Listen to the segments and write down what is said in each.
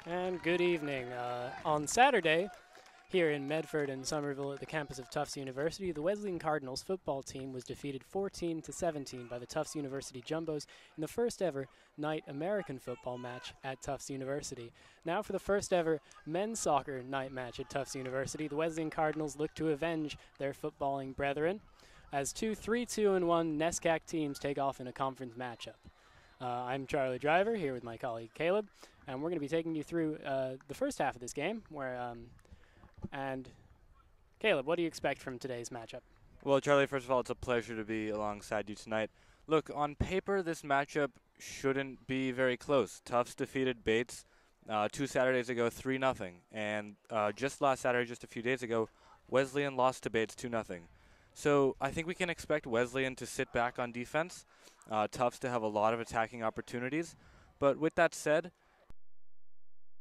And good evening. On Saturday, here in Medford and Somerville at the campus of Tufts University, the Wesleyan Cardinals football team was defeated 14-17 by the Tufts University Jumbos in the first ever night American football match at Tufts University. Now for the first ever men's soccer night match at Tufts University, the Wesleyan Cardinals look to avenge their footballing brethren as two 3-2-1 NESCAC teams take off in a conference matchup. I'm Charlie Driver here with my colleague Caleb, and we're going to be taking you through the first half of this game. And Caleb, what do you expect from today's matchup? Well, Charlie, first of all, it's a pleasure to be alongside you tonight. Look, on paper, this matchup shouldn't be very close. Tufts defeated Bates 2 Saturdays ago 3-0, and just last Saturday, just a few days ago, Wesleyan lost to Bates 2-0. So I think we can expect Wesleyan to sit back on defense, Tufts to have a lot of attacking opportunities. But with that said,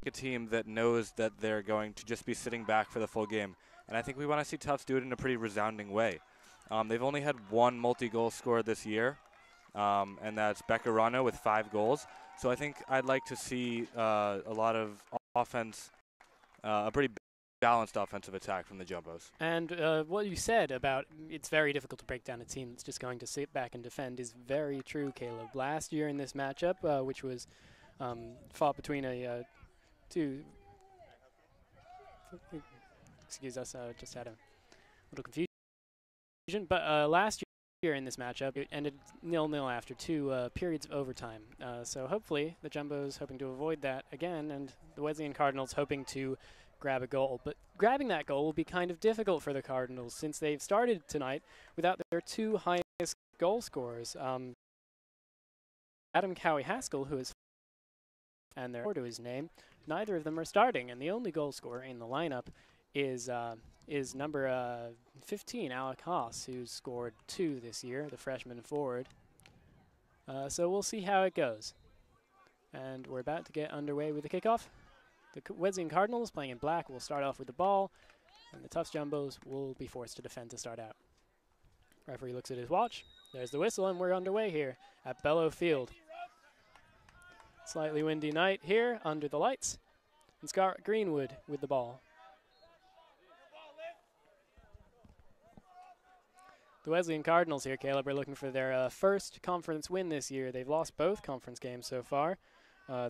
a team that knows that they're going to just be sitting back for the full game. And I think we want to see Tufts do it in a pretty resounding way. They've only had one multi-goal scorer this year, and that's Beccarano with 5 goals. So I think I'd like to see a lot of offense, a pretty balanced offensive attack from the Jumbos. And what you said about it's very difficult to break down a team that's just going to sit back and defend is very true, Caleb. Last year in this matchup, which was fought between excuse us, just had a little confusion. But last year in this matchup, it ended 0-0 after 2 periods of overtime. So hopefully the Jumbos hoping to avoid that again, and the Wesleyan Cardinals hoping to grab a goal. But grabbing that goal will be kind of difficult for the Cardinals since they've started tonight without their 2 highest goal scorers. Adam Cowie-Haskell, who is and their to his name, neither of them are starting, and the only goal scorer in the lineup is number 15, Alec Haas, who's scored 2 this year, the freshman forward. So we'll see how it goes. And we're about to get underway with the kickoff. The Wesleyan Cardinals, playing in black, will start off with the ball, and the Tufts Jumbos will be forced to defend to start out. Referee looks at his watch. There's the whistle, and we're underway here at Bellow Field. Slightly windy night here under the lights. And Scott Greenwood with the ball. The Wesleyan Cardinals here, Caleb, are looking for their first conference win this year. They've lost both conference games so far.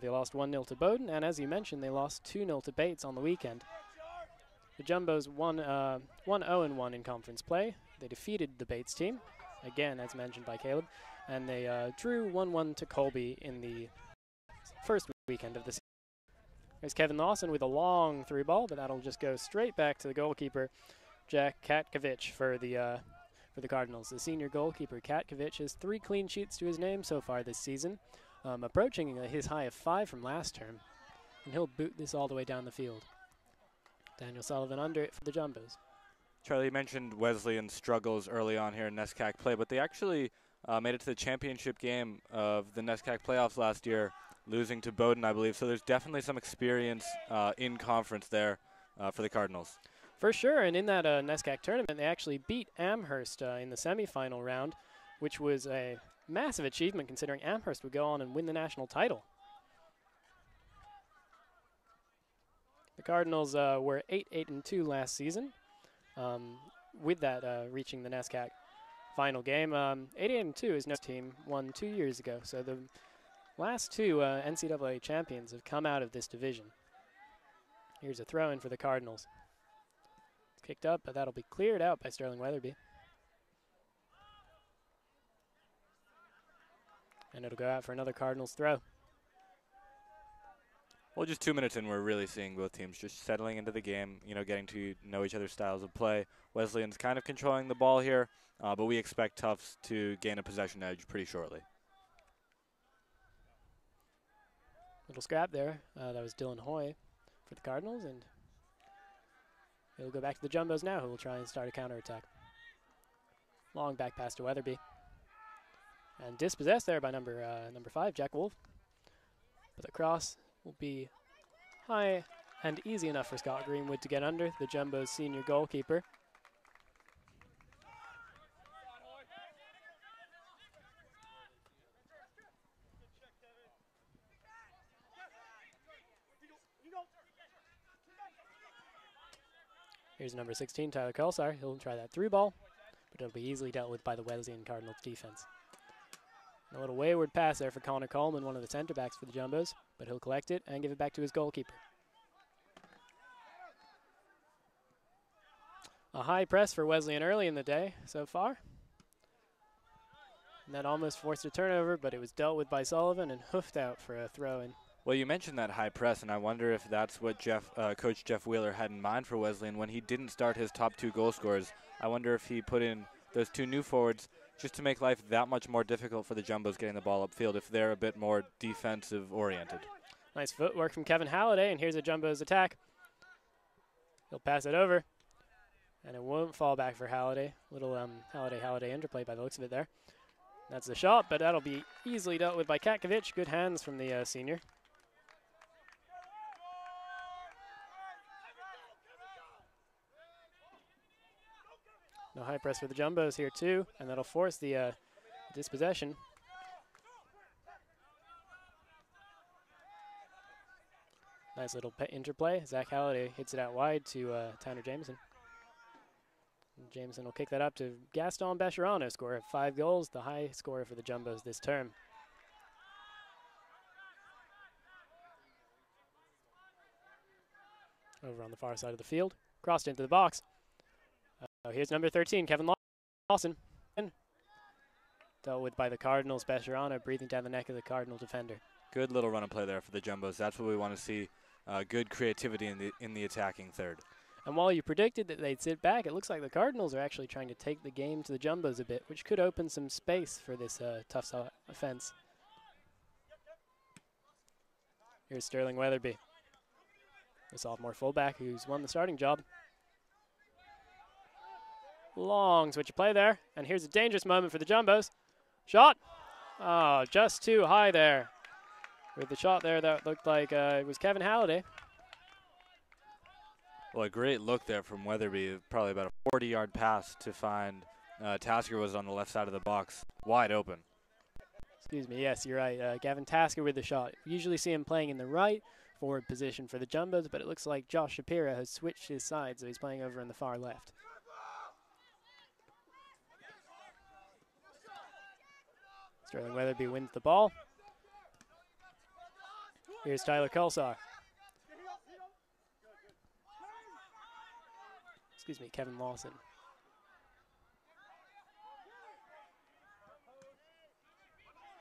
They lost 1-0 to Bowdoin, and as you mentioned, they lost 2-0 to Bates on the weekend. The Jumbos won 1-0-1 in conference play. They defeated the Bates team, again, as mentioned by Caleb, and they drew 1-1 to Colby in the first weekend of the season. There's Kevin Lawson with a long 3 ball, but that'll just go straight back to the goalkeeper, Jack Katkovich, for the Cardinals. The senior goalkeeper, Katkovich, has 3 clean sheets to his name so far this season, approaching his high of 5 from last term, and he'll boot this all the way down the field. Daniel Sullivan under it for the Jumbos. Charlie, you mentioned Wesleyan's struggles early on here in NESCAC play, but they actually made it to the championship game of the NESCAC playoffs last year, losing to Bowdoin, I believe. So there's definitely some experience in conference there for the Cardinals. For sure, and in that NESCAC tournament, they actually beat Amherst in the semifinal round, which was a massive achievement considering Amherst would go on and win the national title. The Cardinals were 8-2 last season, with that reaching the NESCAC final game. 8-2 is no team won 2 years ago, so the last 2 NCAA champions have come out of this division. Here's a throw-in for the Cardinals. It's kicked up, but that'll be cleared out by Sterling Weatherby. And it'll go out for another Cardinals throw. Well, just 2 minutes in, we're really seeing both teams just settling into the game, getting to know each other's styles of play. Wesleyan's kind of controlling the ball here, but we expect Tufts to gain a possession edge pretty shortly. Little scrap there. That was Dylan Hoy for the Cardinals, and it'll go back to the Jumbos now, who will try and start a counterattack. Long back pass to Weatherby. And dispossessed there by number 5, Jack Wolf. But the cross will be high and easy enough for Scott Greenwood to get under, the Jumbos senior goalkeeper. Here's number 16, Tyler Kelsar. He'll try that through ball, but it'll be easily dealt with by the Wesleyan Cardinals defense. A little wayward pass there for Connor Coleman, one of the center backs for the Jumbos, but he'll collect it and give it back to his goalkeeper. A high press for Wesleyan early in the day so far. And that almost forced a turnover, but it was dealt with by Sullivan and hoofed out for a throw-in. Well, you mentioned that high press, and I wonder if that's what Coach Jeff Wheeler had in mind for Wesleyan when he didn't start his top 2 goal scorers. I wonder if he put in those 2 new forwards just to make life that much more difficult for the Jumbos getting the ball upfield if they're a bit more defensive-oriented. Nice footwork from Kevin Halliday, and here's a Jumbos attack. He'll pass it over, and it won't fall back for Halliday. Little Halliday interplay by the looks of it there. That's the shot, but that'll be easily dealt with by Katkovic. Good hands from the senior. No high press for the Jumbos here too, and that'll force the dispossession. Nice little interplay. Zach Halliday hits it out wide to Tanner Jameson. And Jameson will kick that up to Gaston Becherano, scorer of 5 goals, the high scorer for the Jumbos this term. Over on the far side of the field, crossed into the box. Here's number 13, Kevin Lawson. Dealt with by the Cardinals. Becherano breathing down the neck of the Cardinal defender. Good little run and play there for the Jumbos. That's what we want to see. Good creativity in the attacking third. And while you predicted that they'd sit back, it looks like the Cardinals are actually trying to take the game to the Jumbos a bit, which could open some space for this Tufts offense. Here's Sterling Weatherby, the sophomore fullback who's won the starting job. Long switch of play there, and here's a dangerous moment for the Jumbos. Shot! Oh, just too high there. With the shot there, that looked like it was Kevin Halliday. Well, a great look there from Weatherby. Probably about a 40-yard pass to find Tasker was on the left side of the box, wide open. Excuse me, yes, you're right. Gavin Tasker with the shot. We usually see him playing in the right forward position for the Jumbos, but it looks like Josh Shapiro has switched his side, so he's playing over in the far left. Sterling Weatherby wins the ball. Here's Tyler Kelsar. Excuse me, Kevin Lawson.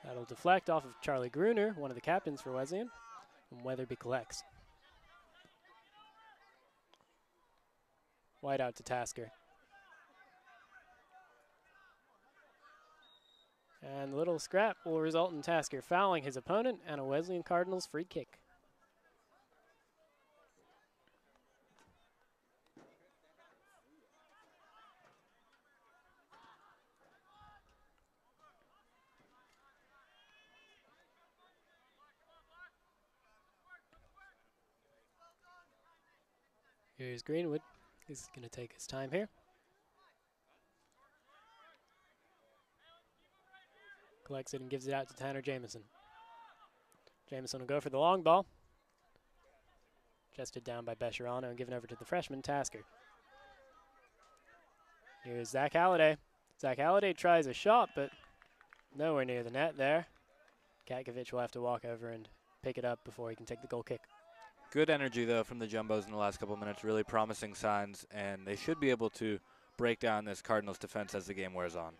That'll deflect off of Charlie Gruner, one of the captains for Wesleyan, and Weatherby collects. Wide out to Tasker. And the little scrap will result in Tasker fouling his opponent and a Wesleyan Cardinals free kick. Here's Greenwood. He's going to take his time here. Collects it and gives it out to Tanner Jameson. Jameson will go for the long ball. Chested down by Becherano and given over to the freshman, Tasker. Here's Zach Halliday. Zach Halliday tries a shot, but nowhere near the net there. Katkovic will have to walk over and pick it up before he can take the goal kick. Good energy, though, from the Jumbos in the last couple of minutes. Really promising signs, and they should be able to break down this Cardinals defense as the game wears on.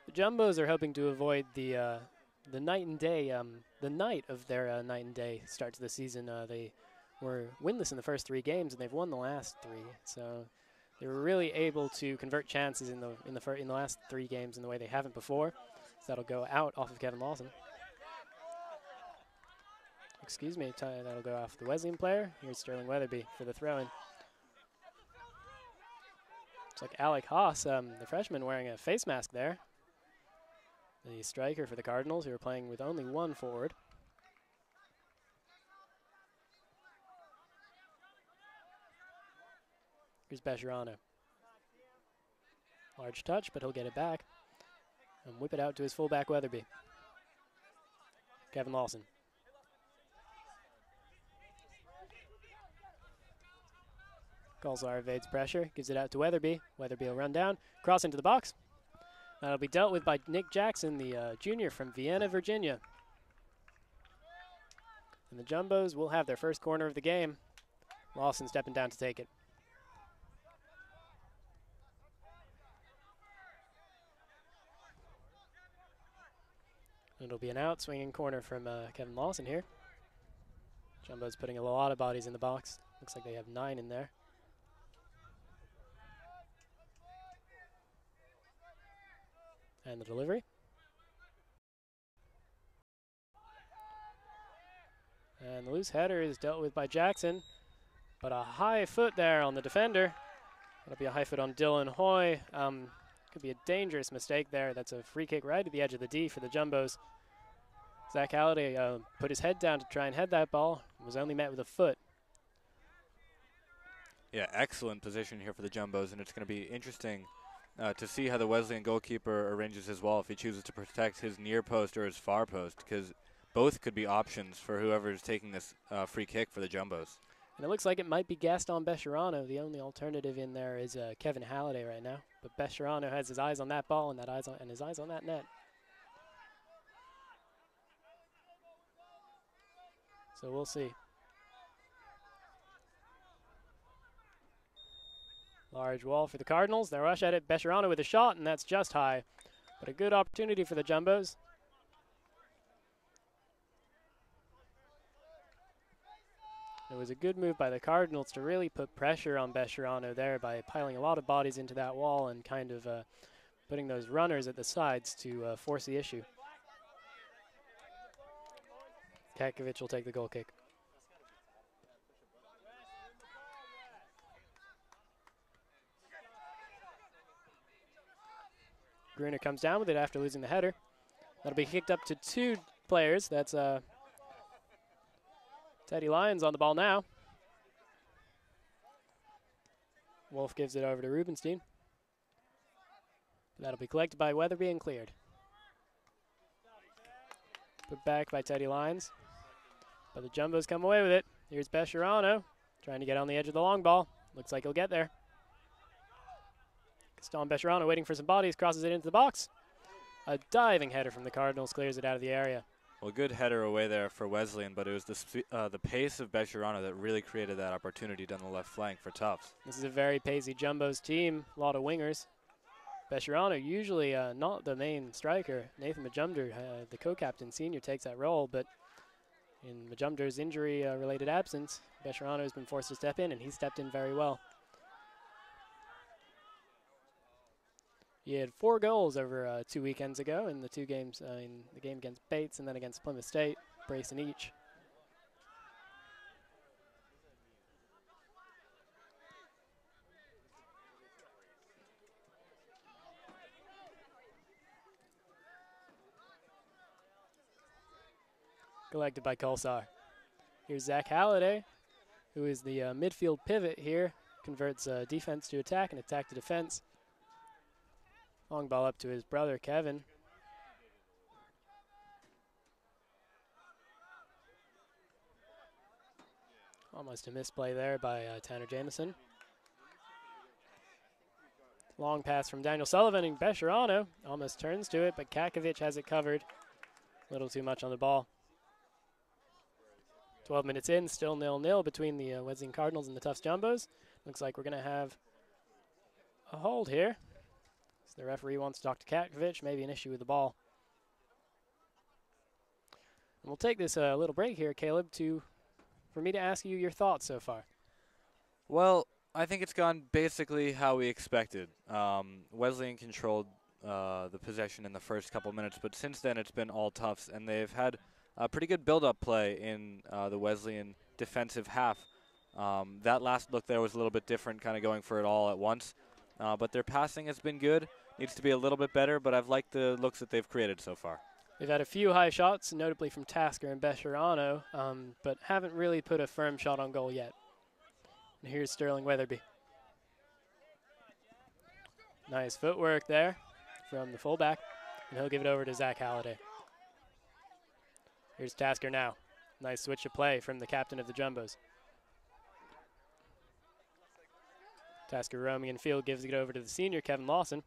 The Jumbos are hoping to avoid the night and day, the night of their night and day start to the season. They were winless in the first 3 games, and they've won the last 3. So they were really able to convert chances in the last 3 games in the way they haven't before. So that'll go out off of Kevin Lawson. Excuse me, that'll go off the Wesleyan player. Here's Sterling Weatherby for the throw-in. Looks like Alec Haas, the freshman, wearing a face mask there. The striker for the Cardinals, who are playing with only 1 forward. Here's Becherano. Large touch, but he'll get it back. And whip it out to his fullback, Weatherby. Kevin Lawson. Colsar evades pressure, gives it out to Weatherby. Weatherby will run down, cross into the box. That'll be dealt with by Nick Jackson, the junior from Vienna, Virginia. And the Jumbos will have their first corner of the game. Lawson stepping down to take it. It'll be an out swinging corner from Kevin Lawson here. Jumbo's putting a lot of bodies in the box. Looks like they have 9 in there. And the delivery. And the loose header is dealt with by Jackson. But a high foot there on the defender. That'll be a high foot on Dylan Hoy. Could be a dangerous mistake there. That's a free kick right at the edge of the D for the Jumbos. Zach Halliday put his head down to try and head that ball. Was only met with a foot. Yeah, excellent position here for the Jumbos, and it's going to be interesting to see how the Wesleyan goalkeeper arranges his wall if he chooses to protect his near post or his far post, because both could be options for whoever is taking this free kick for the Jumbos. And it looks like it might be Gaston Bescherano. The only alternative in there is Kevin Halliday right now. But Bescherano has his eyes on that ball and his eyes on that net. So we'll see. Large wall for the Cardinals. They rush at it. Bescherano with a shot, and that's just high. But a good opportunity for the Jumbos. It was a good move by the Cardinals to really put pressure on Bescherano there by piling a lot of bodies into that wall and kind of putting those runners at the sides to force the issue. Kakovic will take the goal kick. Gruner comes down with it after losing the header. That'll be kicked up to 2 players. That's Teddy Lyons on the ball now. Wolf gives it over to Rubenstein. That'll be collected by Weatherby and cleared. Put back by Teddy Lyons. But the Jumbos come away with it. Here's Bescherano trying to get on the edge of the long ball. Looks like he'll get there. Gaston Bescherano waiting for some bodies, crosses it into the box. A diving header from the Cardinals clears it out of the area. Well, good header away there for Wesleyan, but it was the pace of Bescherano that really created that opportunity down the left flank for Tufts. This is a very pacey Jumbos team, a lot of wingers. Bescherano usually not the main striker. Nathan Majumder, the co-captain senior, takes that role, but in Majumder's injury-related absence, Bescherano has been forced to step in, and he stepped in very well. He had 4 goals over 2 weekends ago in the 2 games, in the game against Bates and then against Plymouth State, brace in each. Collected by Colsar. Here's Zach Halliday, who is the midfield pivot here, converts defense to attack and attack to defense. Long ball up to his brother, Kevin. Almost a misplay there by Tanner Jameson. Long pass from Daniel Sullivan, and Bescherano almost turns to it, but Kakovic has it covered. A little too much on the ball. 12 minutes in, still 0-0 between the Wesleyan Cardinals and the Tufts Jumbos. Looks like we're going to have a hold here. So the referee wants to talk to Kakovic, maybe an issue with the ball. And we'll take this little break here, Caleb, for me to ask you your thoughts so far. Well, I think it's gone basically how we expected. Wesleyan controlled the possession in the first couple minutes, but since then it's been all Tufts, and they've had a pretty good build-up play in the Wesleyan defensive half. That last look there was a little bit different, kind of going for it all at once. But their passing has been good. Needs to be a little bit better, but I've liked the looks that they've created so far. They've had a few high shots, notably from Tasker and Bescherano, but haven't really put a firm shot on goal yet. And here's Sterling Weatherby. Nice footwork there from the fullback, and he'll give it over to Zach Halliday. Here's Tasker now. Nice switch of play from the captain of the Jumbos. Tasker roaming in field gives it over to the senior, Kevin Lawson.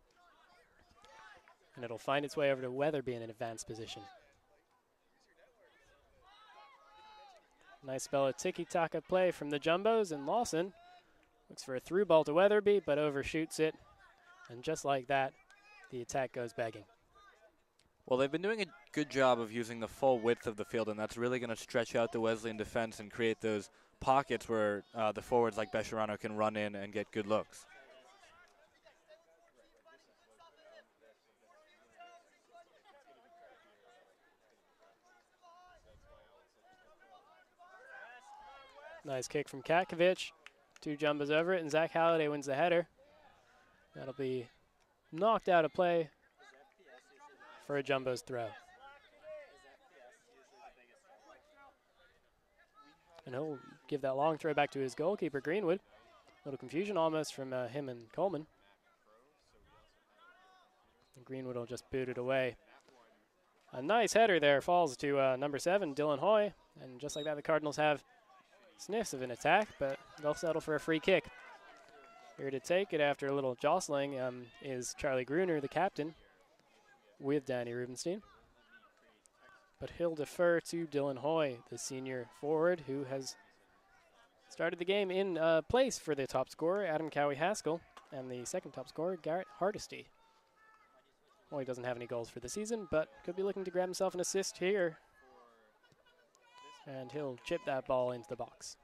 And it'll find its way over to Weatherby in an advanced position. Nice spell of tiki-taka play from the Jumbos, and Lawson looks for a through ball to Weatherby, but overshoots it. And just like that, the attack goes begging. Well, they've been doing a good job of using the full width of the field, and that's really going to stretch out the Wesleyan defense and create those pockets where the forwards like Bescherano can run in and get good looks. Nice kick from Katkovic. 2 Jumbos over it, and Zach Halliday wins the header. That'll be knocked out of play for a Jumbo's throw. And he'll give that long throw back to his goalkeeper, Greenwood. A little confusion almost from him and Coleman. And Greenwood will just boot it away. A nice header there falls to number 7, Dylan Hoy. And just like that, the Cardinals have sniffs of an attack, but they'll settle for a free kick. Here to take it after a little jostling is Charlie Gruner, the captain, with Danny Rubenstein. But he'll defer to Dylan Hoy, the senior forward, who has started the game in place for the top scorer, Adam Cowie-Haskell, and the second top scorer, Garrett Hardesty. Hoy doesn't have any goals for the season, but could be looking to grab himself an assist here. And he'll chip that ball into the box.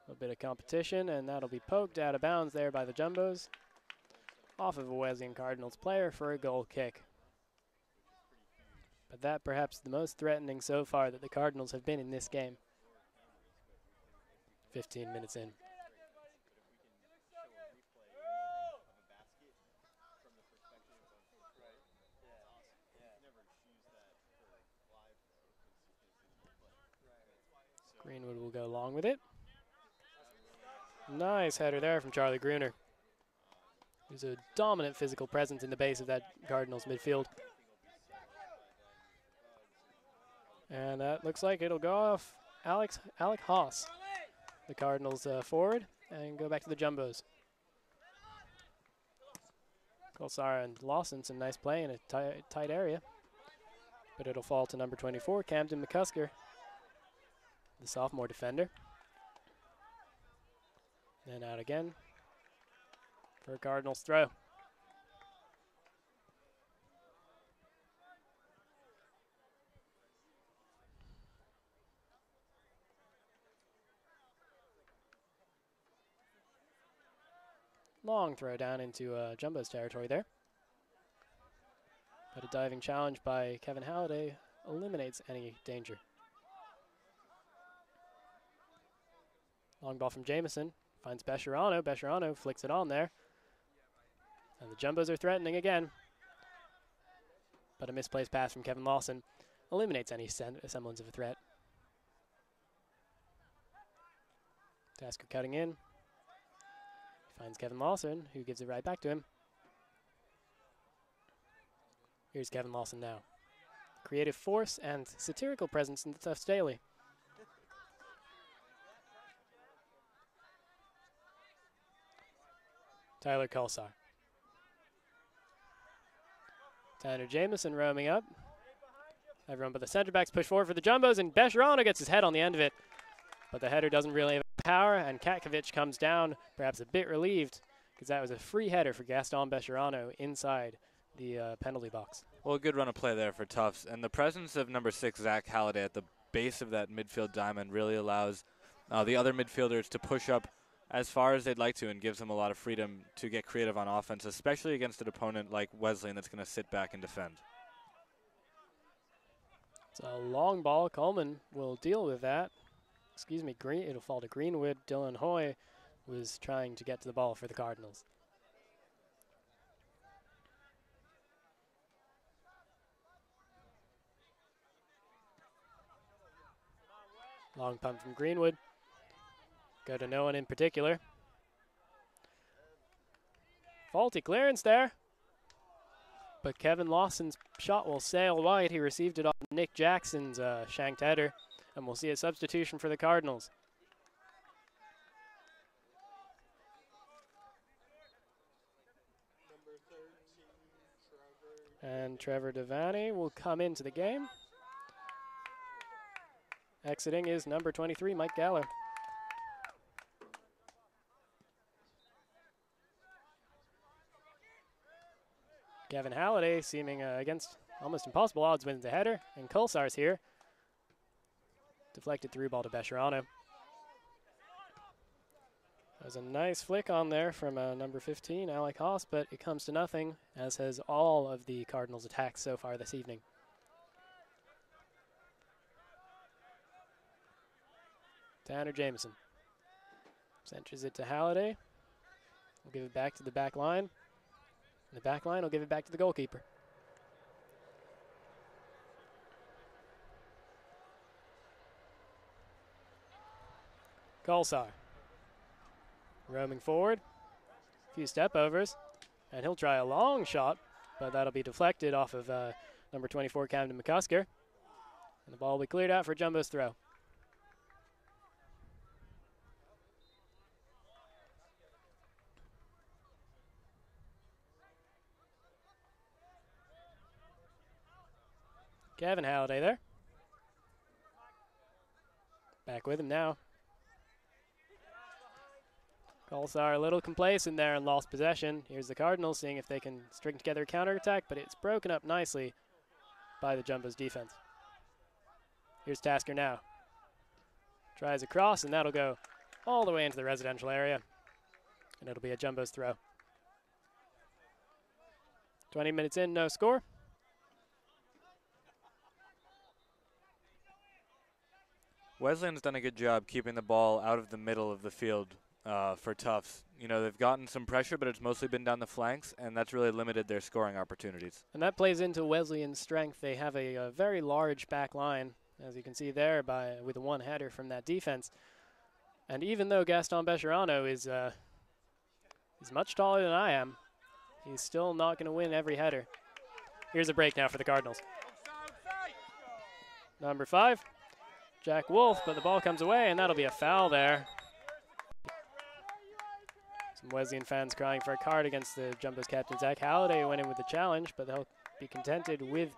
A bit of competition, and that'll be poked out of bounds there by the Jumbos, off of a Wesleyan Cardinals player for a goal kick. But that perhaps the most threatening so far that the Cardinals have been in this game. 15 minutes in. Greenwood will go along with it. Nice header there from Charlie Gruner, who's a dominant physical presence in the base of that Cardinals midfield. And that looks like it'll go off Alec Haas, the Cardinals forward, and go back to the Jumbos. Kolsara and Lawson, some nice play in a tight area. But it'll fall to number 24, Camden McCusker, the sophomore defender. Then out again for a Cardinals throw. Long throw down into Jumbo's territory there. But a diving challenge by Kevin Halliday eliminates any danger. Long ball from Jameson. Finds Bescherano. Bescherano flicks it on there. And the Jumbos are threatening again. But a misplaced pass from Kevin Lawson eliminates any semblance of a threat. Tasker cutting in. Finds Kevin Lawson, who gives it right back to him. Here's Kevin Lawson now. Creative force and satirical presence in the Tufts Daily. Tyler Kolsar. Tanner Jameson roaming up. Everyone but the center backs push forward for the Jumbos, and Bescherano gets his head on the end of it. But the header doesn't really have power, and Katkovic comes down, perhaps a bit relieved, because that was a free header for Gaston Bescherano inside the penalty box. Well, a good run of play there for Tufts, and the presence of number 6, Zach Halliday, at the base of that midfield diamond really allows the other midfielders to push up as far as they'd like to and gives them a lot of freedom to get creative on offense, especially against an opponent like Wesleyan that's going to sit back and defend. It's a long ball. Coleman will deal with that. Excuse me, it'll fall to Greenwood. Dylan Hoy was trying to get to the ball for the Cardinals. Long punt from Greenwood. Go to no one in particular. Faulty clearance there. But Kevin Lawson's shot will sail wide. He received it off Nick Jackson's shanked header. And we'll see a substitution for the Cardinals. And Trevor Devaney will come into the game. Exiting is number 23, Mike Galler. Kevin Halliday, seeming against almost impossible odds, wins the header. And Kolsar's here. Deflected through ball to Bescherano. That was a nice flick on there from number 15, Alec Haas, but it comes to nothing, as has all of the Cardinals' attacks so far this evening. Tanner Jameson centers it to Halliday. We'll give it back to the back line. And the back line will give it back to the goalkeeper. Kolsar roaming forward, a few step overs, and he'll try a long shot, but that'll be deflected off of number 24, Camden McCusker. And the ball will be cleared out for Jumbo's throw. Kevin Halliday there. Back with him now. Kolsar a little complacent there and lost possession. Here's the Cardinals seeing if they can string together a counterattack, but it's broken up nicely by the Jumbo's defense. Here's Tasker now. Tries a cross, and that'll go all the way into the residential area. And it'll be a Jumbo's throw. 20 minutes in, no score. Wesleyan's done a good job keeping the ball out of the middle of the field for Tufts. You know, they've gotten some pressure, but it's mostly been down the flanks, and that's really limited their scoring opportunities. And that plays into Wesleyan's strength. They have a very large back line, as you can see there, with a one header from that defense. And even though Gaston Bescherano is he's much taller than I am, he's still not going to win every header. Here's a break now for the Cardinals. Number 5. Jack Wolf, but the ball comes away, and that'll be a foul there. Some Wesleyan fans crying for a card against the Jumbo's captain, Zach Halliday, went in with the challenge, but they'll be contented with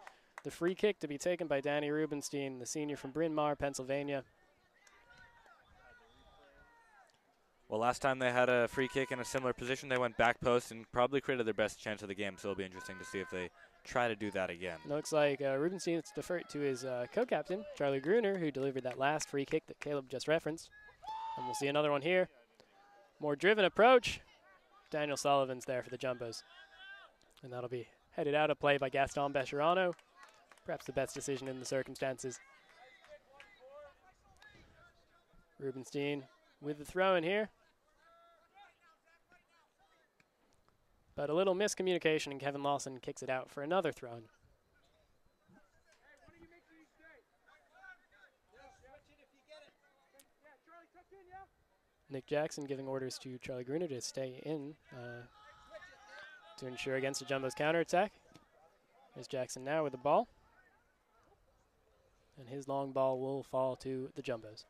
the free kick to be taken by Danny Rubenstein, the senior from Bryn Mawr, Pennsylvania. Well, last time they had a free kick in a similar position, they went back post and probably created their best chance of the game, so it'll be interesting to see if they try to do that again. Looks like Rubenstein is deferred to his co-captain, Charlie Gruner, who delivered that last free kick that Caleb just referenced. And we'll see another one here. More driven approach. Daniel Sullivan's there for the Jumbos. And that'll be headed out of play by Gaston Bescherano. Perhaps the best decision in the circumstances. Rubenstein with the throw in here. But a little miscommunication, and Kevin Lawson kicks it out for another throw-in. Nick Jackson giving orders to Charlie Gruner to stay in to ensure against the Jumbo's counterattack. There's Jackson now with the ball. And his long ball will fall to the Jumbos.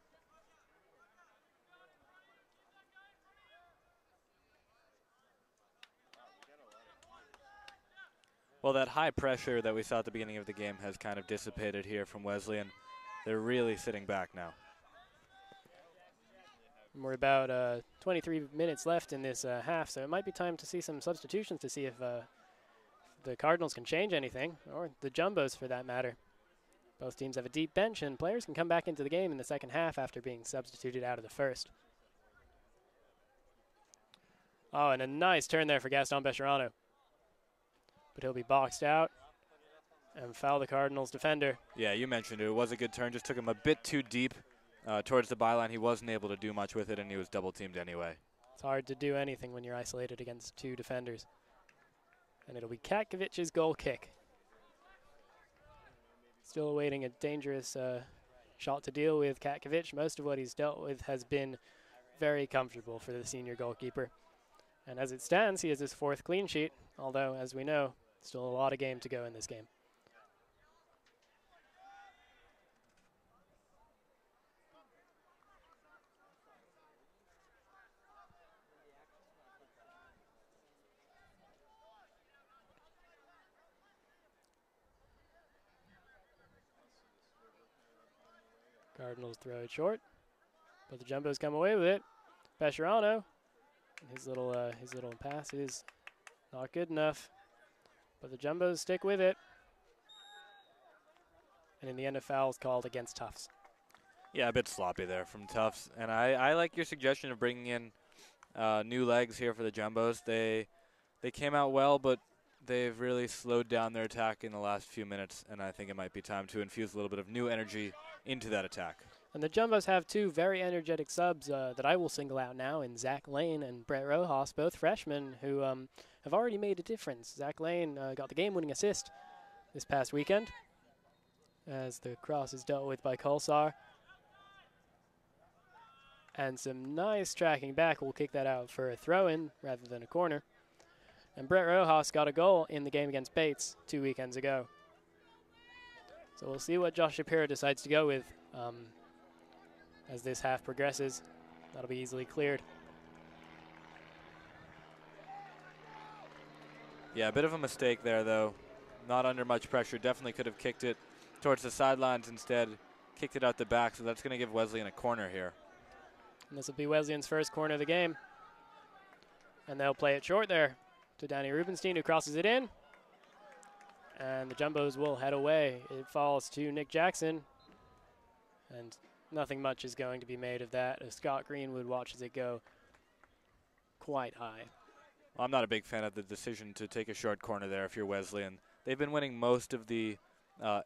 Well, that high pressure that we saw at the beginning of the game has kind of dissipated here from Wesleyan. They're really sitting back now. We're about 23 minutes left in this half, so it might be time to see some substitutions to see if the Cardinals can change anything, or the Jumbos for that matter. Both teams have a deep bench, and players can come back into the game in the second half after being substituted out of the first. Oh, and a nice turn there for Gaston Bescherano. But he'll be boxed out and foul the Cardinals defender. Yeah, you mentioned it. It was a good turn. Just took him a bit too deep towards the byline. He wasn't able to do much with it, and he was double-teamed anyway. It's hard to do anything when you're isolated against two defenders. And it'll be Katkovich's goal kick. Still awaiting a dangerous shot to deal with Katkovich. Most of what he's dealt with has been very comfortable for the senior goalkeeper. And as it stands, he has his 4th clean sheet, although, as we know, still a lot of game to go in this game. Cardinals throw it short, but the Jumbos come away with it. Bescherano, his little pass is not good enough, but the Jumbos stick with it. And in the end, a foul is called against Tufts. Yeah, a bit sloppy there from Tufts. And I like your suggestion of bringing in new legs here for the Jumbos. They came out well, but they've really slowed down their attack in the last few minutes, and I think it might be time to infuse a little bit of new energy into that attack. And the Jumbos have two very energetic subs that I will single out now in Zach Lane and Brett Rojas, both freshmen who have already made a difference. Zach Lane got the game-winning assist this past weekend as the cross is dealt with by Kolsar. And some nice tracking back will kick that out for a throw-in rather than a corner. And Brett Rojas got a goal in the game against Bates 2 weekends ago. So we'll see what Josh Shapiro decides to go with as this half progresses. That'll be easily cleared. Yeah, a bit of a mistake there, though. Not under much pressure. Definitely could have kicked it towards the sidelines instead. Kicked it out the back, so that's going to give Wesleyan a corner here. And this will be Wesleyan's first corner of the game. And they'll play it short there to Danny Rubenstein, who crosses it in. And the Jumbos will head away. It falls to Nick Jackson. And nothing much is going to be made of that as Scott Greenwood watches it go quite high. Well, I'm not a big fan of the decision to take a short corner there if you're Wesleyan. They've been winning most of the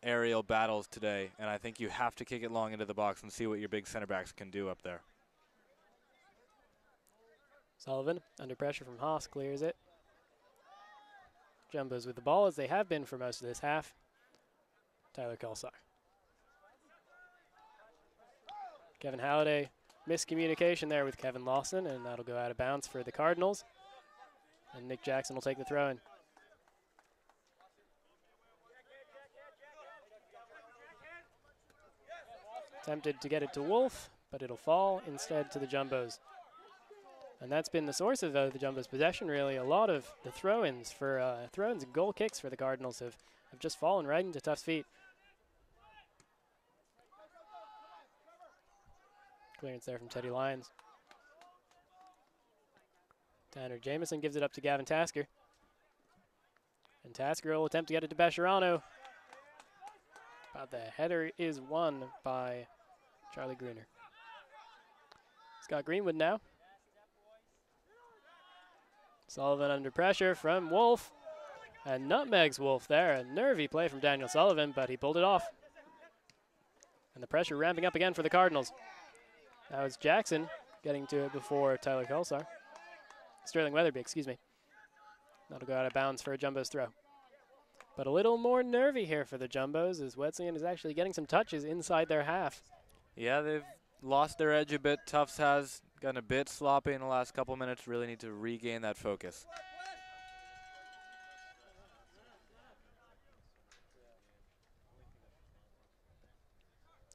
aerial battles today, and I think you have to kick it long into the box and see what your big center backs can do up there. Sullivan, under pressure from Haas, clears it. Jumbos with the ball, as they have been for most of this half. Tyler Kolsar. Kevin Halliday, miscommunication there with Kevin Lawson, and that'll go out of bounds for the Cardinals. And Nick Jackson will take the throw in. Tempted to get it to Wolf, but it'll fall instead to the Jumbos. And that's been the source of the Jumbos' possession, really. A lot of the throw-ins and goal kicks for the Cardinals have just fallen right into Tufts' feet. Clearance there from Teddy Lyons. Tanner Jameson gives it up to Gavin Tasker. And Tasker will attempt to get it to Bescherano. But the header is won by Charlie Gruner. Scott Greenwood now. Sullivan under pressure from Wolf. And nutmegs Wolf there. A nervy play from Daniel Sullivan, but he pulled it off. And the pressure ramping up again for the Cardinals. That was Jackson getting to it before Tyler Kolsar. Sterling Weatherby, excuse me. That'll go out of bounds for a Jumbos throw. But a little more nervy here for the Jumbos as Wesleyan is actually getting some touches inside their half. Yeah, they've lost their edge a bit. Tufts has gotten a bit sloppy in the last couple minutes. Really need to regain that focus.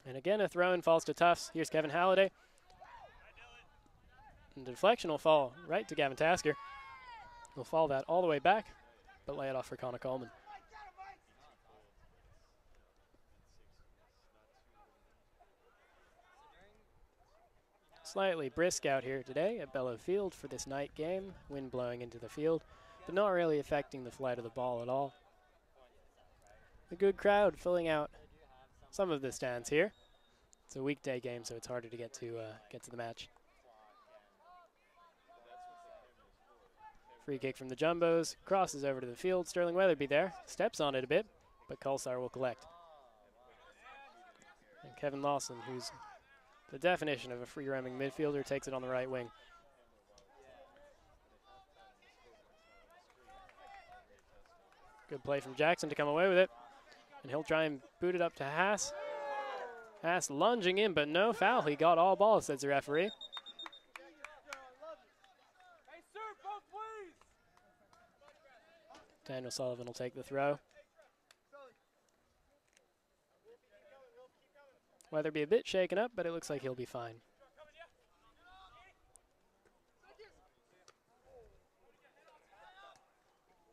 And again, a throw-in falls to Tufts. Here's Kevin Halliday. And the deflection will fall right to Gavin Tasker. He'll fall that all the way back, but lay it off for Connor Coleman. Slightly brisk out here today at Bellow Field for this night game. Wind blowing into the field, but not really affecting the flight of the ball at all. A good crowd filling out some of the stands here. It's a weekday game, so it's harder to get to the match. Free kick from the Jumbos, crosses over to the field. Sterling Weatherby there, steps on it a bit, but Kolsar will collect. And Kevin Lawson, who's the definition of a free roaming midfielder, takes it on the right wing. Good play from Jackson to come away with it. And he'll try and boot it up to Haas. Haas lunging in, but no foul. He got all ball, says the referee. Daniel Sullivan will take the throw. Weatherby a bit shaken up, but it looks like he'll be fine.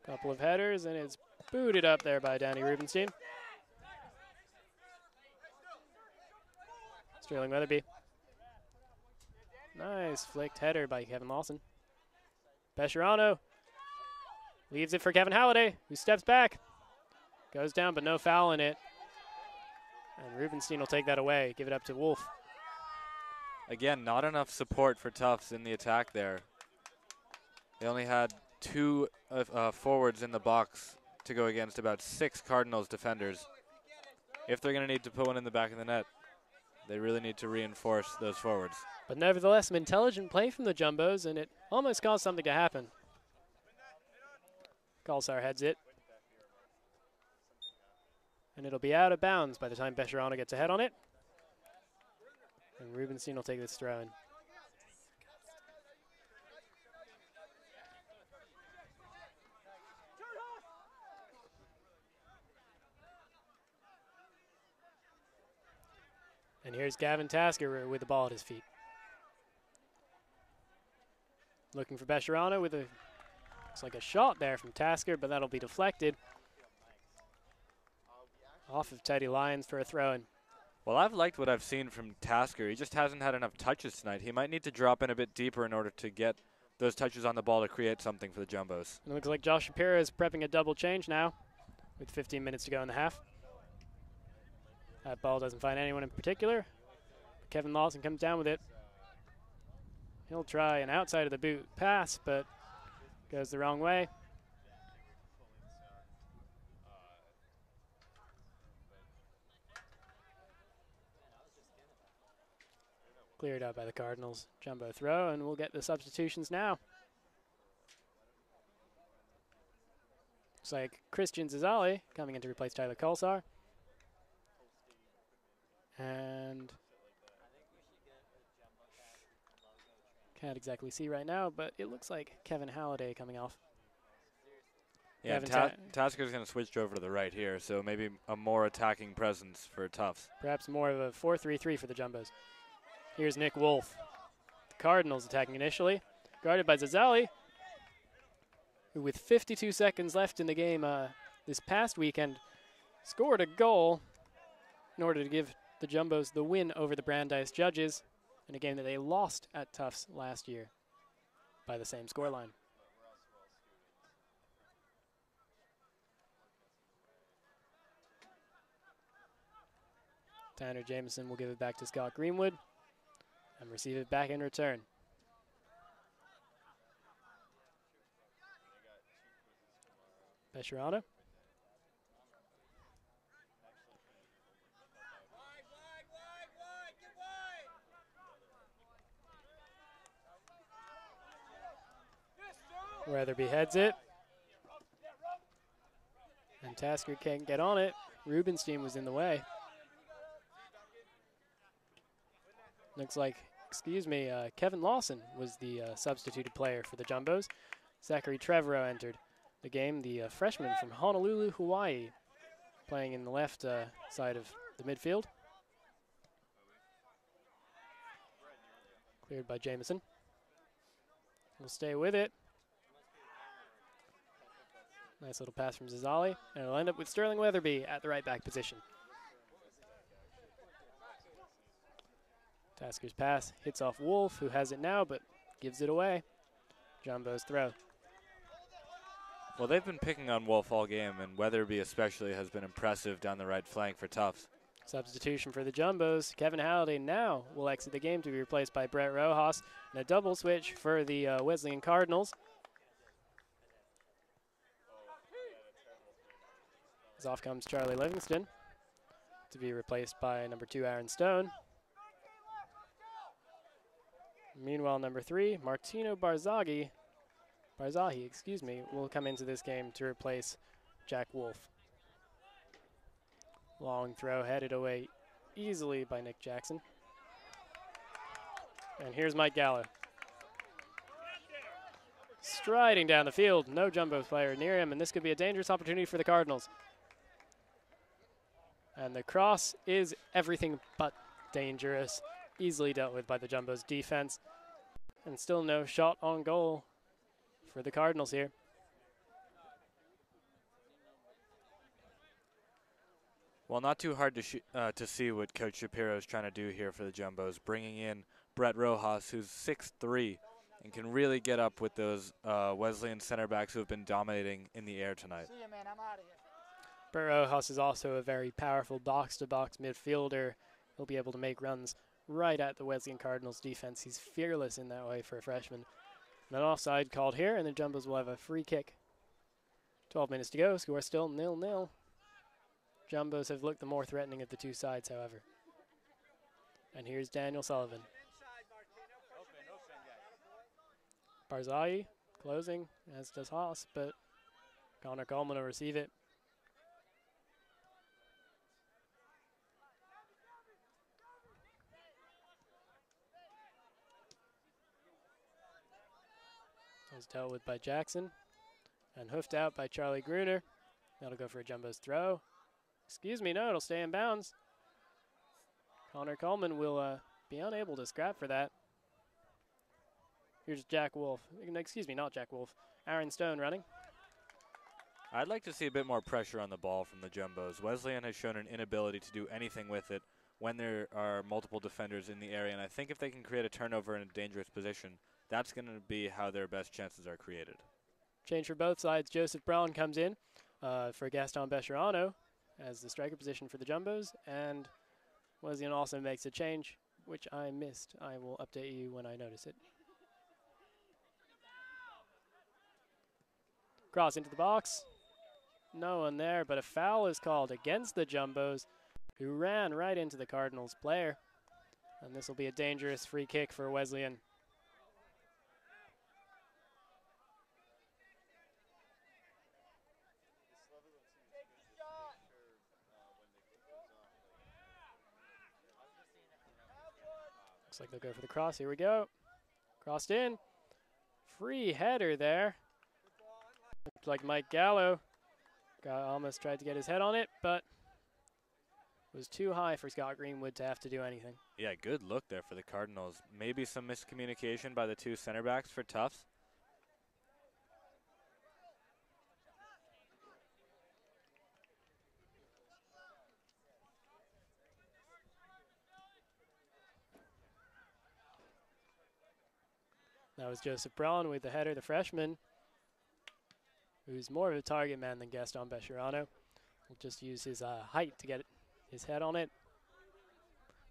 Couple of headers, and it's booted up there by Danny Rubenstein. Sterling Weatherby. Nice flicked header by Kevin Lawson. Pescerano leaves it for Kevin Halliday, who steps back. Goes down, but no foul in it. And Rubenstein will take that away, give it up to Wolf. Again, not enough support for Tufts in the attack there. They only had 2 forwards in the box to go against about 6 Cardinals defenders. If they're going to need to put one in the back of the net, they really need to reinforce those forwards. But nevertheless, some intelligent play from the Jumbos, and it almost caused something to happen. Kalsar heads it. And it'll be out of bounds by the time Pescerano gets ahead on it. And Rubenstein will take this throw in. And here's Gavin Tasker with the ball at his feet. Looking for Pescerano with a, looks like a shot there from Tasker, but that'll be deflected. Off of Teddy Lyons for a throw-in. Well, I've liked what I've seen from Tasker. He just hasn't had enough touches tonight. He might need to drop in a bit deeper in order to get those touches on the ball to create something for the Jumbos. It looks like Josh Shapiro is prepping a double change now with 15 minutes to go in the half. That ball doesn't find anyone in particular. Kevin Lawson comes down with it. He'll try an outside of the boot pass, but goes the wrong way. Cleared out by the Cardinals. Jumbo throw, and we'll get the substitutions now. Looks like Christian Zazali coming in to replace Tyler Kalsar. And can't exactly see right now, but it looks like Kevin Halliday coming off. Yeah, Tasker's going to switch over to the right here, so maybe a more attacking presence for Tufts. Perhaps more of a 4-3-3 for the Jumbos. Here's Nick Wolf. The Cardinals attacking initially, guarded by Zazali, who with 52 seconds left in the game this past weekend scored a goal in order to give the Jumbos the win over the Brandeis Judges in a game that they lost at Tufts last year by the same scoreline. Tanner Jameson will give it back to Scott Greenwood and receive it back in return. Pescerano. Weatherby heads it. And Tasker can't get on it. Rubenstein was in the way. Looks like, Kevin Lawson was the substituted player for the Jumbos. Zachary Trevorrow entered the game, the freshman from Honolulu, Hawaii, playing in the left side of the midfield. Cleared by Jameson. We'll stay with it. Nice little pass from Zazali, and it'll end up with Sterling Weatherby at the right back position. Tasker's pass hits off Wolf, who has it now, but gives it away. Jumbo's throw. Well, they've been picking on Wolf all game, and Weatherby especially has been impressive down the right flank for Tufts. Substitution for the Jumbos. Kevin Halliday now will exit the game to be replaced by Brett Rojas, and a double switch for the Wesleyan Cardinals. As off comes Charlie Livingston to be replaced by number 2 Aaron Stone. Meanwhile, number 3 Martino Barzahi, will come into this game to replace Jack Wolf. Long throw headed away easily by Nick Jackson. And here's Mike Galler. Striding down the field, no Jumbo player near him, and this could be a dangerous opportunity for the Cardinals. And the cross is everything but dangerous. Easily dealt with by the Jumbo's defense. And still no shot on goal for the Cardinals here. Well, not too hard to see what Coach Shapiro is trying to do here for the Jumbos, bringing in Brett Rojas, who's 6'3", and can really get up with those Wesleyan center backs who have been dominating in the air tonight. See you, man. I'm out of here. Brett Rojas is also a very powerful box-to-box midfielder. He'll be able to make runs right at the Wesleyan Cardinals defense. He's fearless in that way for a freshman. And an offside called here, and the Jumbos will have a free kick. 12 minutes to go. Score still 0-0. Jumbos have looked the more threatening of the two sides, however. And here's Daniel Sullivan. Barzai closing, as does Haas, but Connor Coleman will receive it. Was dealt with by Jackson and hoofed out by Charlie Gruner. That'll go for a Jumbo's throw. Excuse me, no, it'll stay in bounds. Connor Coleman will be unable to scrap for that. Here's Jack Wolf. Excuse me, not Jack Wolf. Aaron Stone running. I'd like to see a bit more pressure on the ball from the Jumbos. Wesleyan has shown an inability to do anything with it when there are multiple defenders in the area, and I think if they can create a turnover in a dangerous position, that's going to be how their best chances are created. Change for both sides. Joseph Brown comes in for Gaston Bescherano as the striker position for the Jumbos, and Wesleyan also makes a change, which I missed. I will update you when I notice it. Cross into the box. No one there, but a foul is called against the Jumbos, who ran right into the Cardinals player. And this will be a dangerous free kick for Wesleyan. Looks like they'll go for the cross. Here we go. Crossed in. Free header there. Looked like Mike Gallo almost tried to get his head on it, but it was too high for Scott Greenwood to have to do anything. Yeah, good look there for the Cardinals. Maybe some miscommunication by the two center backs for Tufts. That was Joseph Braun with the header, the freshman, who's more of a target man than Gaston Bescherano. Will just use his height to get his head on it.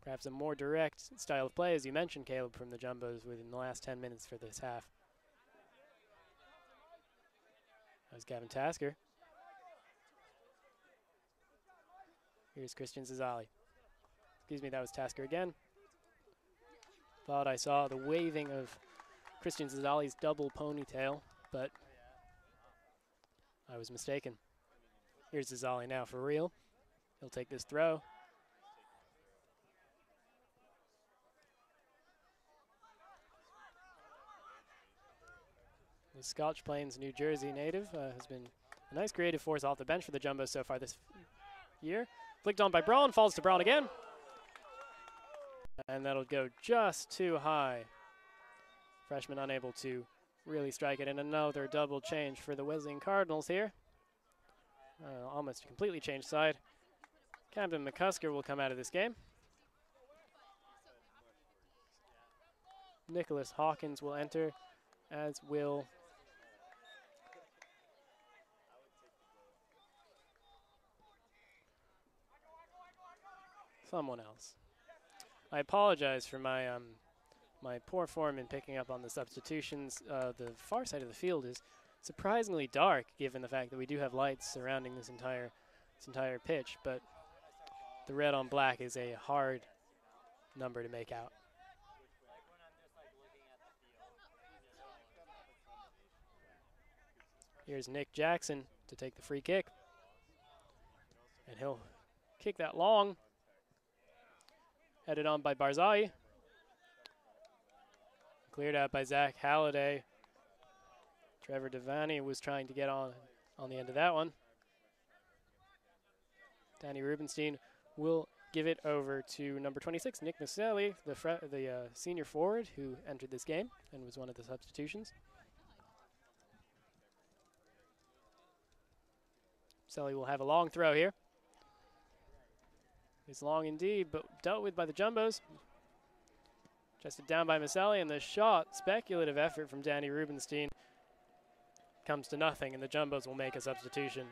Perhaps a more direct style of play, as you mentioned, Caleb, from the Jumbos within the last 10 minutes for this half. That was Gavin Tasker. Here's Christian Zazali. Excuse me, that was Tasker again. Thought I saw the waving of Christian Zazali's double ponytail, but I was mistaken. Here's Zazali now for real. He'll take this throw. The Scotch Plains, New Jersey native has been a nice creative force off the bench for the Jumbos so far this year. Flicked on by Braun, falls to Braun again. And that'll go just too high. Freshman unable to really strike it, and another double change for the Wesleyan Cardinals here. Almost completely changed side. Camden McCusker will come out of this game. Nicholas Hawkins will enter, as will someone else. I apologize for my my poor form in picking up on the substitutions. The far side of the field is surprisingly dark, given the fact that we do have lights surrounding this entire pitch, but the red on black is a hard number to make out. Here's Nick Jackson to take the free kick, and he'll kick that long. Headed on by Barzai. Cleared out by Zach Halliday. Trevor Devaney was trying to get on the end of that one. Danny Rubenstein will give it over to number 26, Nick Maselli, the senior forward who entered this game and was one of the substitutions. Maselli will have a long throw here. It's long indeed, but dealt with by the Jumbos. Chested down by Maselli, and the shot, speculative effort from Danny Rubenstein, comes to nothing, and the Jumbos will make a substitution.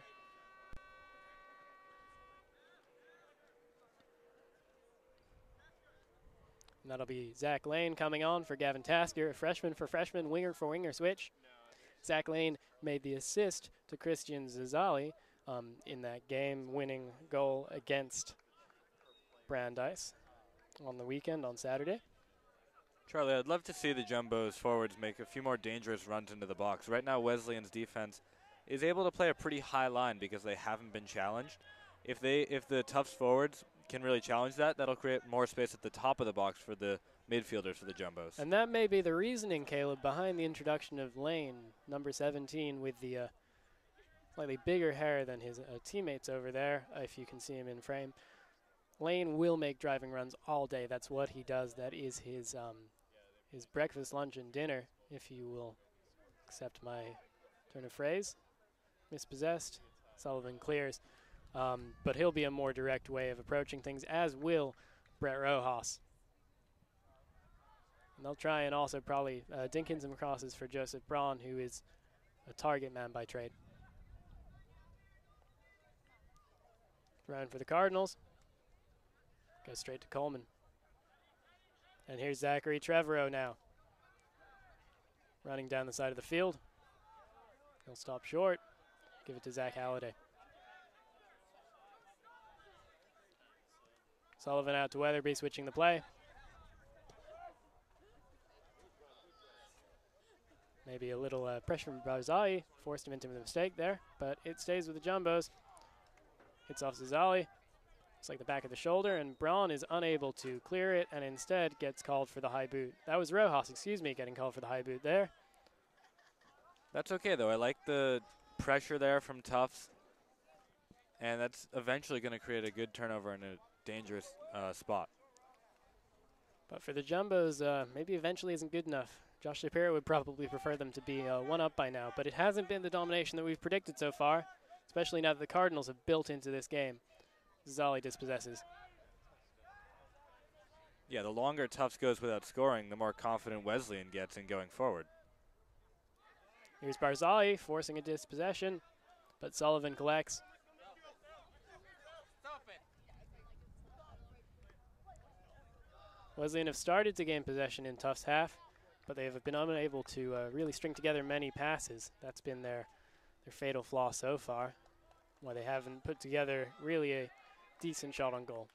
And that'll be Zach Lane coming on for Gavin Tasker, a freshman for freshman, winger for winger switch. Zach Lane made the assist to Christian Zazali in that game-winning goal against Brandeis on the weekend, on Saturday. Charlie, I'd love to see the Jumbos forwards make a few more dangerous runs into the box. Right now, Wesleyan's defense is able to play a pretty high line because they haven't been challenged. If the Tufts forwards can really challenge that, that'll create more space at the top of the box for the midfielders for the Jumbos. And that may be the reasoning, Caleb, behind the introduction of Lane, number 17, with the slightly bigger hair than his teammates over there, if you can see him in frame. Lane will make driving runs all day. That's what he does. That is his breakfast, lunch, and dinner, if you will accept my turn of phrase. Mispossessed. Sullivan clears. But he'll be a more direct way of approaching things, as will Brett Rojas. And they'll try and also probably dink in some crosses for Joseph Braun, who is a target man by trade. Thrown for the Cardinals. Goes straight to Coleman. And here's Zachary Trevorrow now. Running down the side of the field. He'll stop short. Give it to Zach Halliday. Sullivan out to Weatherby, switching the play. Maybe a little pressure from Barzali. Forced him into a mistake there, but it stays with the Jumbos. Hits off Zazali. Looks like the back of the shoulder, and Braun is unable to clear it and instead gets called for the high boot. That was Rojas, getting called for the high boot there. That's okay, though. I like the pressure there from Tufts, and that's eventually going to create a good turnover in a dangerous spot. But for the Jumbos, maybe eventually isn't good enough. Josh Shapiro would probably prefer them to be one up by now, but it hasn't been the domination that we've predicted so far, especially now that the Cardinals have built into this game. Zali dispossesses. Yeah, the longer Tufts goes without scoring, the more confident Wesleyan gets in going forward. Here's Barzali forcing a dispossession, but Sullivan collects. Wesleyan have started to gain possession in Tufts' half, but they have been unable to really string together many passes. That's been their fatal flaw so far, why they haven't put together really a decent shot on goal.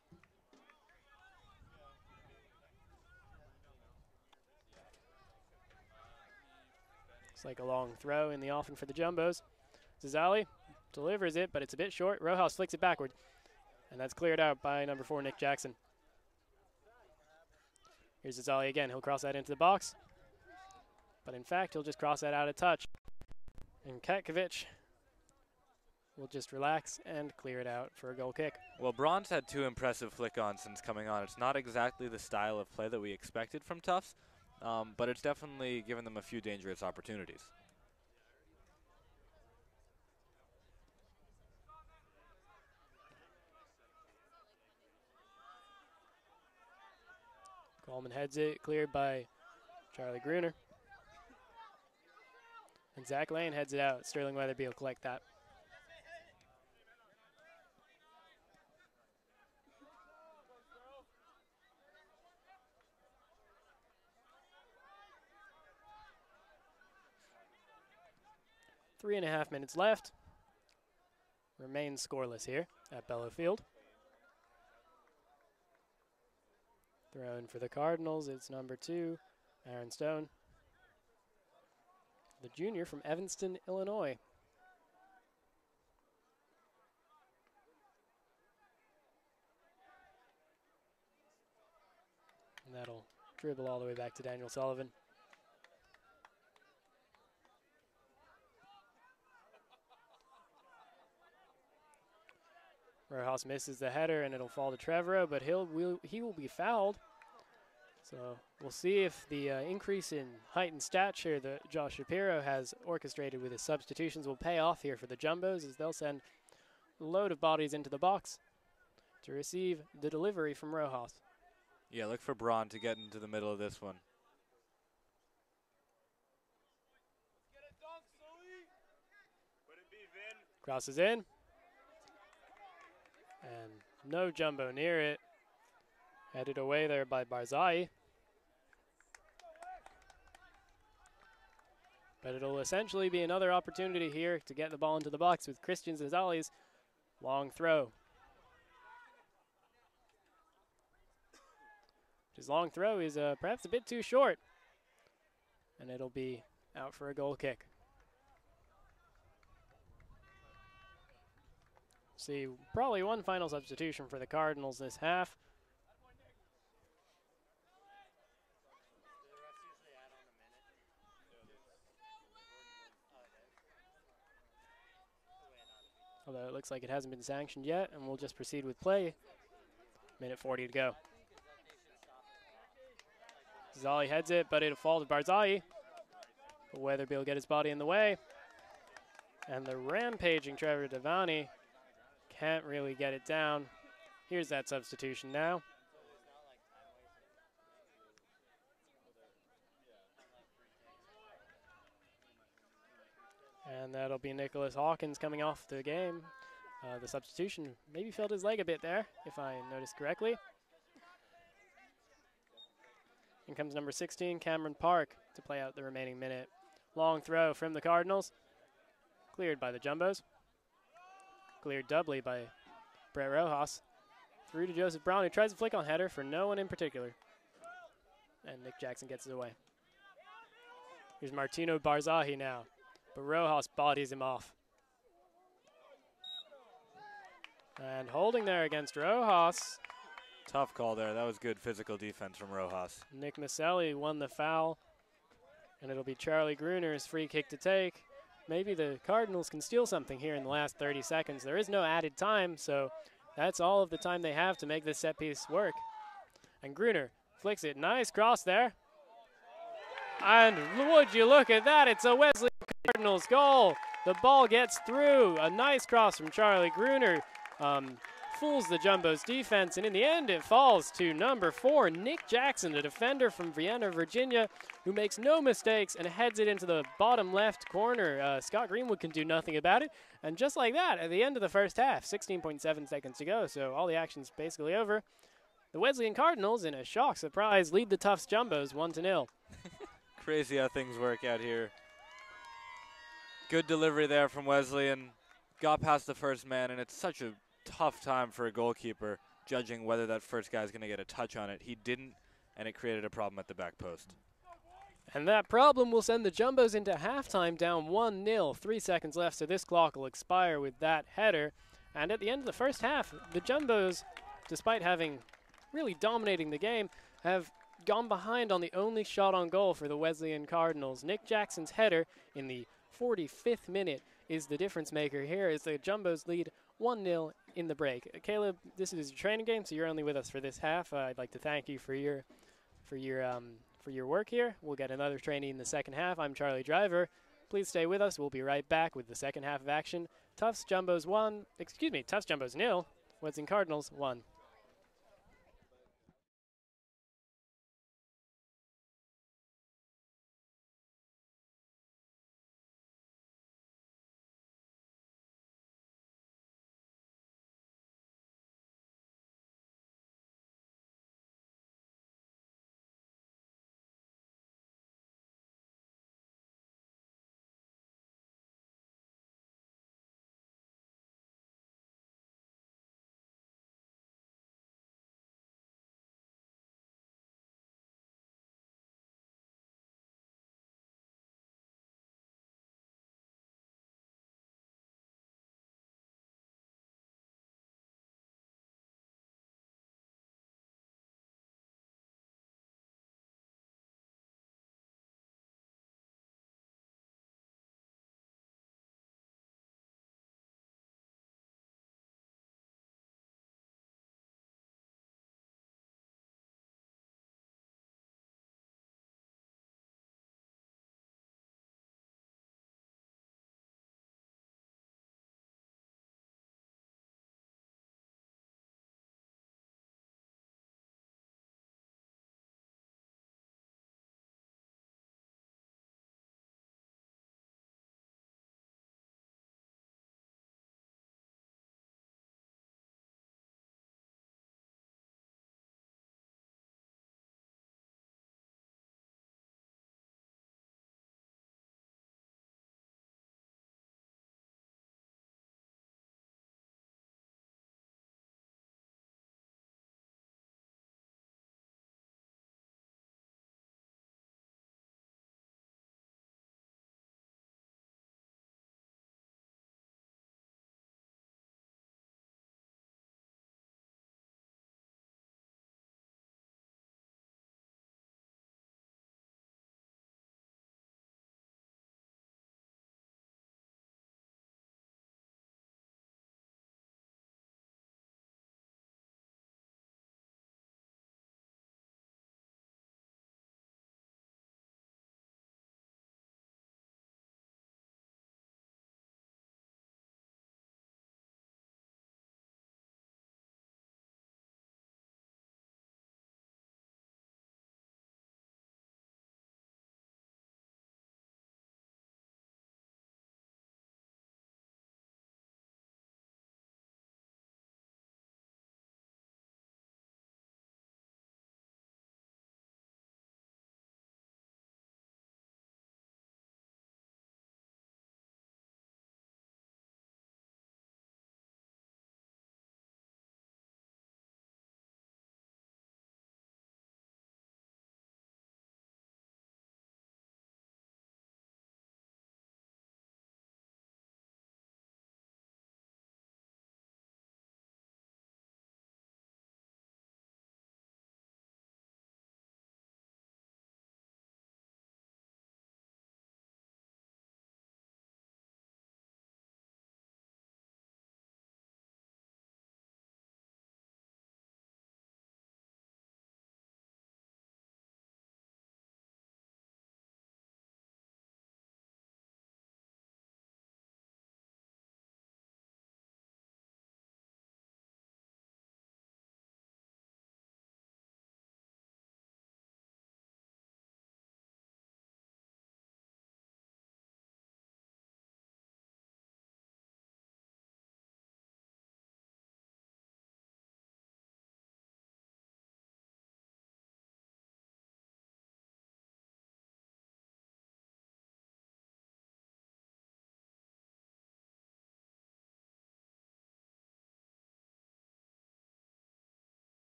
Looks like a long throw in the offing for the Jumbos. Zazali delivers it, but it's a bit short. Rojas flicks it backward, and that's cleared out by number 4, Nick Jackson. Here's Zazali again. He'll cross that into the box, but in fact, he'll just cross that out of touch. And Katkovic will just relax and clear it out for a goal kick. Well, Braun's had 2 impressive flick-ons since coming on. It's not exactly the style of play that we expected from Tufts, but it's definitely given them a few dangerous opportunities. Coleman heads it, cleared by Charlie Gruner. And Zach Lane heads it out. Sterling Weatherby will collect that. Three and a half minutes left. Remains scoreless here at Bellow Field. Thrown for the Cardinals, it's number 2, Aaron Stone, the junior from Evanston, Illinois. And that'll dribble all the way back to Daniel Sullivan. Rojas misses the header, and it'll fall to Trevorrow, but he will be fouled. So we'll see if the increase in height and stature that Josh Shapiro has orchestrated with his substitutions will pay off here for the Jumbos, as they'll send a load of bodies into the box to receive the delivery from Rojas. Yeah, look for Braun to get into the middle of this one. Crosses in. And no jumbo near it. Headed away there by Barzai. But it'll essentially be another opportunity here to get the ball into the box with Christian Zazali's long throw. His long throw is perhaps a bit too short. And it'll be out for a goal kick. See, probably one final substitution for the Cardinals this half. Although it looks like it hasn't been sanctioned yet, and we'll just proceed with play. Minute 40 to go. Zali heads it, but it'll fall to Barzai. Weatherby will get his body in the way. And the rampaging Trevor Devani can't really get it down. Here's that substitution now. And that'll be Nicholas Hawkins coming off the game. The substitution maybe felt his leg a bit there, if I noticed correctly. In comes number 16, Cameron Park, to play out the remaining minute. Long throw from the Cardinals. Cleared by the Jumbos. Cleared doubly by Brett Rojas. Through to Joseph Brown, who tries to flick on header for no one in particular. And Nick Jackson gets it away. Here's Martino Barzahi now. But Rojas bodies him off. And holding there against Rojas. Tough call there. That was good physical defense from Rojas. Nick Maselli won the foul. And it'll be Charlie Gruner's free kick to take. Maybe the Cardinals can steal something here in the last 30 seconds. There is no added time, so that's all of the time they have to make this set piece work. And Gruner flicks it. Nice cross there. And would you look at that? It's a Wesleyan Cardinals goal. The ball gets through. A nice cross from Charlie Gruner. Fools the Jumbo's defense, and in the end it falls to number 4, Nick Jackson, a defender from Vienna, Virginia, who makes no mistakes and heads it into the bottom left corner. Scott Greenwood can do nothing about it, and just like that, at the end of the first half, 16.7 seconds to go, so all the action's basically over. The Wesleyan Cardinals, in a shock surprise, lead the Tufts Jumbos 1-0. Crazy how things work out here. Good delivery there from Wesleyan. Got past the first man, and it's such a tough time for a goalkeeper judging whether that first guy's going to get a touch on it. He didn't, and it created a problem at the back post. And that problem will send the Jumbos into halftime down 1-0. 3 seconds left, so this clock will expire with that header. And at the end of the first half, the Jumbos, despite having really dominating the game, have gone behind on the only shot on goal for the Wesleyan Cardinals. Nick Jackson's header in the 45th minute is the difference maker here as the Jumbos lead 1-0 in the break. Caleb, this is your training game, so you're only with us for this half. I'd like to thank you for your work here. We'll get another training in the second half. I'm Charlie Driver. Please stay with us. We'll be right back with the second half of action. Tufts Jumbos 0, Wesleyan Cardinals 1.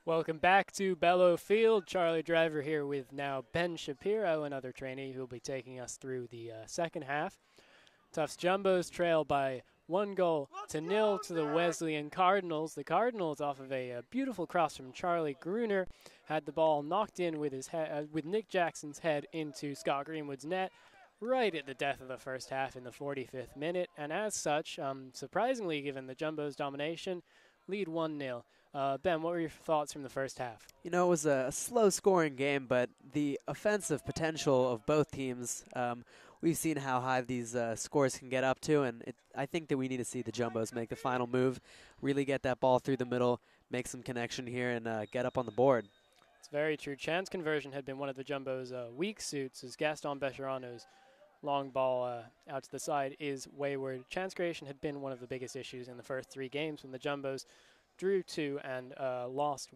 Welcome back to Bellow Field. Charlie Driver here with now Ben Shapiro, another trainee who will be taking us through the second half. Tufts Jumbos trail by 1-0 to the Wesleyan Cardinals. The Cardinals, off of a beautiful cross from Charlie Gruner, had the ball knocked in with his with Nick Jackson's head into Scott Greenwood's net right at the death of the first half in the 45th minute. And as such, surprisingly, given the Jumbos' domination, lead 1-0. Ben, what were your thoughts from the first half? You know, it was a slow-scoring game, but the offensive potential of both teams, we've seen how high these scores can get up to, and I think that we need to see the Jumbos make the final move, really get that ball through the middle, make some connection here, and get up on the board. It's very true. Chance conversion had been one of the Jumbos' weak suits, as Gaston Becherano's long ball out to the side is wayward. Chance creation had been one of the biggest issues in the first 3 games when the Jumbos drew 2 and lost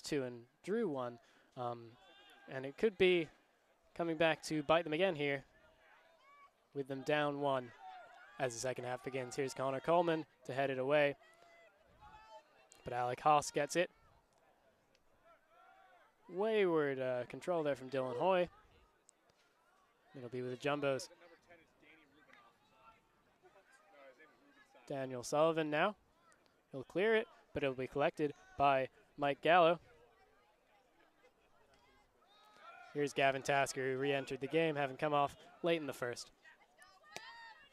2 and drew 1. And it could be coming back to bite them again here with them down 1 as the second half begins. Here's Connor Coleman to head it away. But Alec Haas gets it. Wayward control there from Dylan Hoy. It'll be with the Jumbos. Daniel Sullivan now. He'll clear it, but it'll be collected by Mike Gallo. Here's Gavin Tasker, who re-entered the game, having come off late in the first.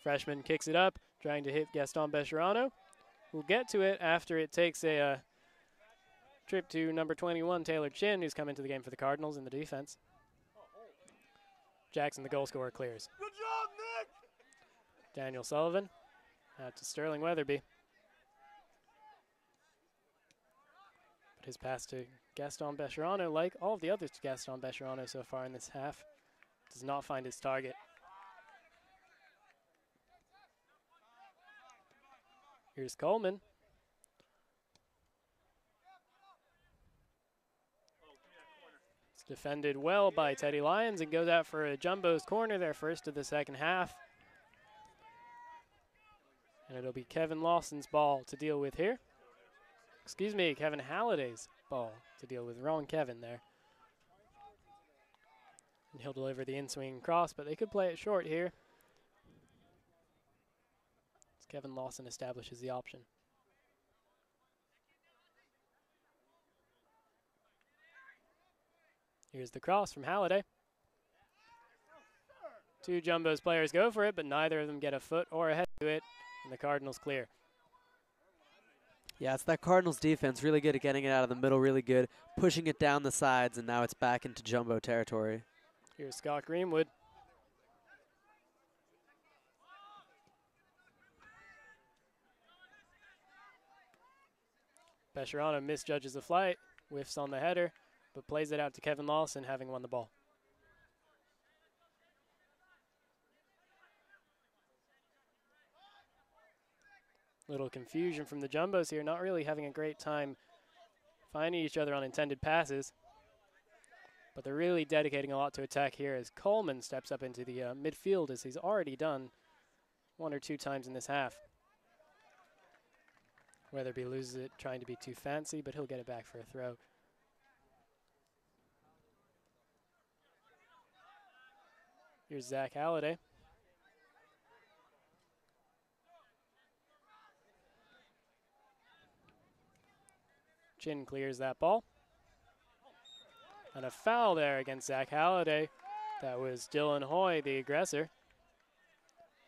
Freshman kicks it up, trying to hit Gaston Becherano. We'll get to it after it takes a trip to number 21, Taylor Chin, who's come into the game for the Cardinals in the defense. Jackson, the goal scorer, clears. Good job, Nick! Daniel Sullivan out to Sterling Weatherby. But his pass to Gaston Becherano, like all of the others to Gaston Becherano so far in this half, does not find his target. Here's Coleman. It's defended well by Teddy Lyons and goes out for a Jumbo's corner, their first of the second half. And it'll be Kevin Lawson's ball to deal with here. Excuse me, Kevin Halliday's ball to deal with. Wrong Kevin there. And he'll deliver the in-swing cross, but they could play it short here. As Kevin Lawson establishes the option. Here's the cross from Halliday. 2 Jumbos players go for it, but neither of them get a foot or a head to it, and the Cardinals clear. Yeah, it's that Cardinals defense, really good at getting it out of the middle, really good, pushing it down the sides, and now it's back into Jumbo territory. Here's Scott Greenwood. Becherano misjudges the flight, whiffs on the header, but plays it out to Kevin Lawson, having won the ball. Little confusion from the Jumbos here, not really having a great time finding each other on intended passes. But they're really dedicating a lot to attack here as Coleman steps up into the midfield, as he's already done 1 or 2 times in this half. Weatherby loses it, trying to be too fancy, but he'll get it back for a throw. Here's Zach Halliday. Chin clears that ball. And a foul there against Zach Halliday. That was Dylan Hoy, the aggressor.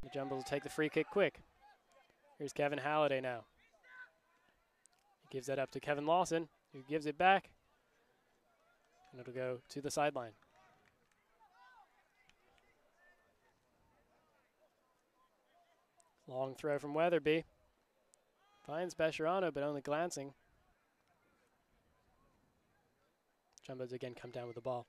The Jumbos will take the free kick quick. Here's Kevin Halliday now. He gives that up to Kevin Lawson, who gives it back. And it'll go to the sideline. Long throw from Weatherby. Finds Becherano, but only glancing. Jumbos again come down with the ball.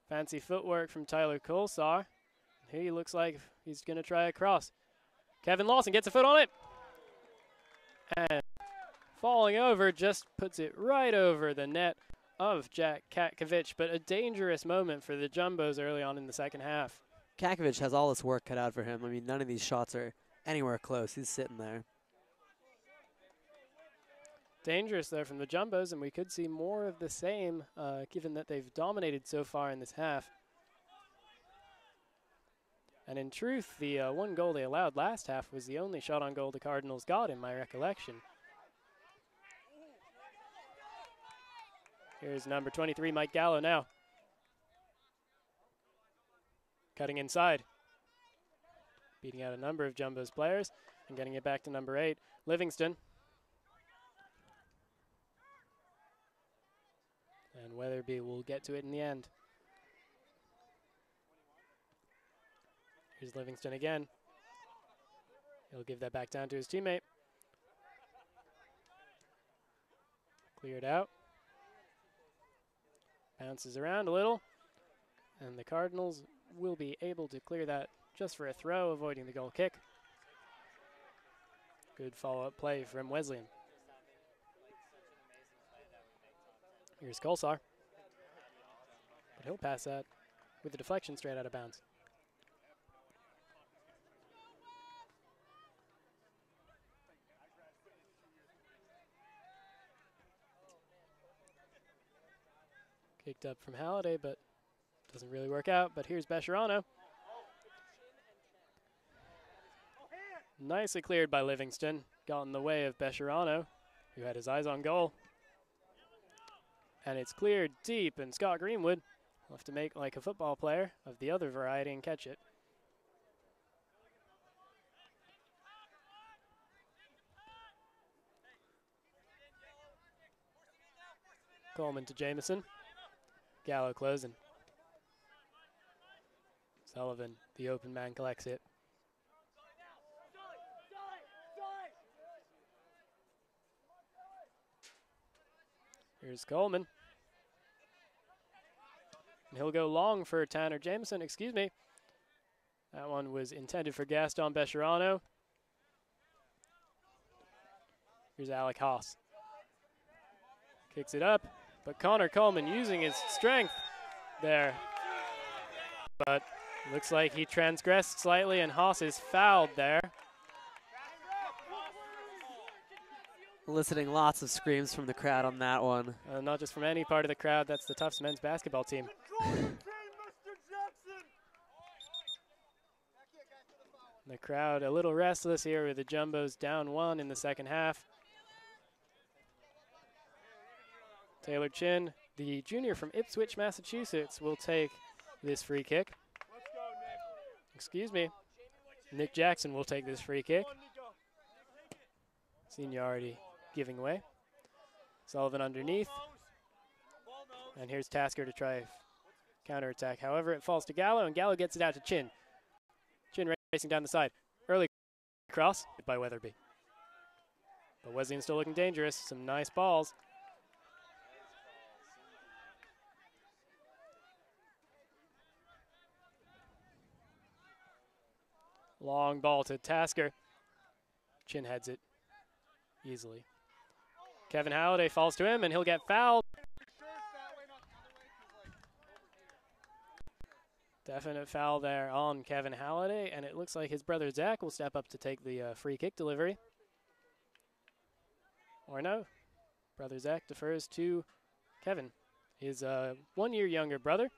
Fancy footwork from Tyler Colsar. He looks like he's going to try a cross. Kevin Lawson gets a foot on it. And falling over, just puts it right over the net of Jack Katkovich. But a dangerous moment for the Jumbos early on in the second half. Katkovich has all this work cut out for him. I mean, none of these shots are anywhere close. He's sitting there. Dangerous there from the Jumbos, and we could see more of the same given that they've dominated so far in this half. And in truth, the one goal they allowed last half was the only shot on goal the Cardinals got in my recollection. Here's number 23, Mike Gallo now. Cutting inside. Beating out a number of Jumbo's players and getting it back to number 8, Livingston. And Weatherby will get to it in the end. Here's Livingston again. He'll give that back down to his teammate. Cleared out. Bounces around a little. And the Cardinals will be able to clear that just for a throw, avoiding the goal kick. Good follow-up play from Wesleyan. Here's Kolsar. But he'll pass that with a deflection straight out of bounds. Kicked up from Halliday, but doesn't really work out. But here's Bescherano. Nicely cleared by Livingston. Got in the way of Bescherano, who had his eyes on goal. And it's cleared deep, and Scott Greenwood will have to make like a football player of the other variety and catch it. Coleman to Jameson. Gallo closing. Sullivan, the open man, collects it. Here's Coleman. And he'll go long for Tanner Jameson, excuse me. That one was intended for Gaston Bescherano. Here's Alec Haas. Kicks it up, but Connor Coleman using his strength there. But looks like he transgressed slightly and Haas is fouled there. Eliciting lots of screams from the crowd on that one. Not just from any part of the crowd, that's the Tufts men's basketball team. The crowd a little restless here with the Jumbos down 1 in the second half. Taylor Chin, the junior from Ipswich, Massachusetts, will take this free kick. Excuse me. Nick Jackson will take this free kick. Seniority giving way. Sullivan underneath. And here's Tasker to try counterattack. However, it falls to Gallo, and Gallo gets it out to Chin. Chin racing down the side. Early cross by Weatherby. But Wesleyan still looking dangerous. Some nice balls. Long ball to Tasker. Chin heads it easily. Kevin Halliday falls to him, and he'll get fouled. Definite foul there on Kevin Halliday, and it looks like his brother Zach will step up to take the free kick delivery. Or no, brother Zach defers to Kevin, his 1 year younger brother.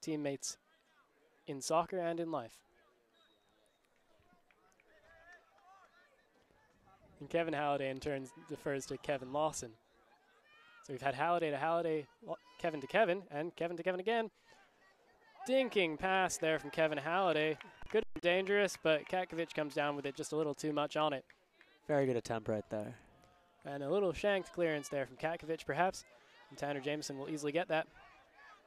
Teammates in soccer and in life. And Kevin Halliday in turn defers to Kevin Lawson. So we've had Halliday to Halliday, Kevin to Kevin, and Kevin to Kevin again. Dinking pass there from Kevin Halliday. Good and dangerous, but Katkovic comes down with it just a little too much on it. Very good attempt right there. And a little shanked clearance there from Katkovic perhaps. And Tanner Jameson will easily get that.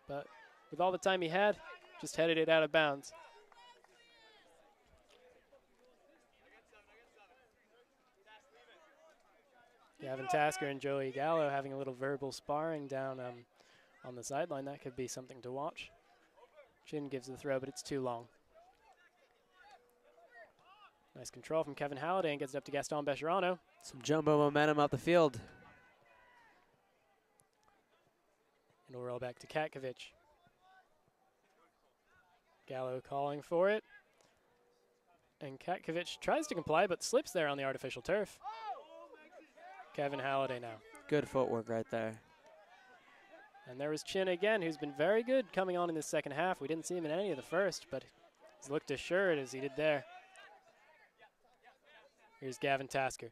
But with all the time he had, just headed it out of bounds. Gavin Tasker and Joey Gallo having a little verbal sparring down on the sideline. That could be something to watch. Chin gives the throw, but it's too long. Nice control from Kevin Halliday and gets it up to Gaston Bescherano. Some jumbo momentum up the field. It'll roll back to Katkovic. Gallo calling for it. And Katkovic tries to comply, but slips there on the artificial turf. Kevin Halliday now. Good footwork right there. And there was Chin again, who's been very good coming on in the second half. We didn't see him in any of the first, but he's looked assured as he did there. Here's Gavin Tasker.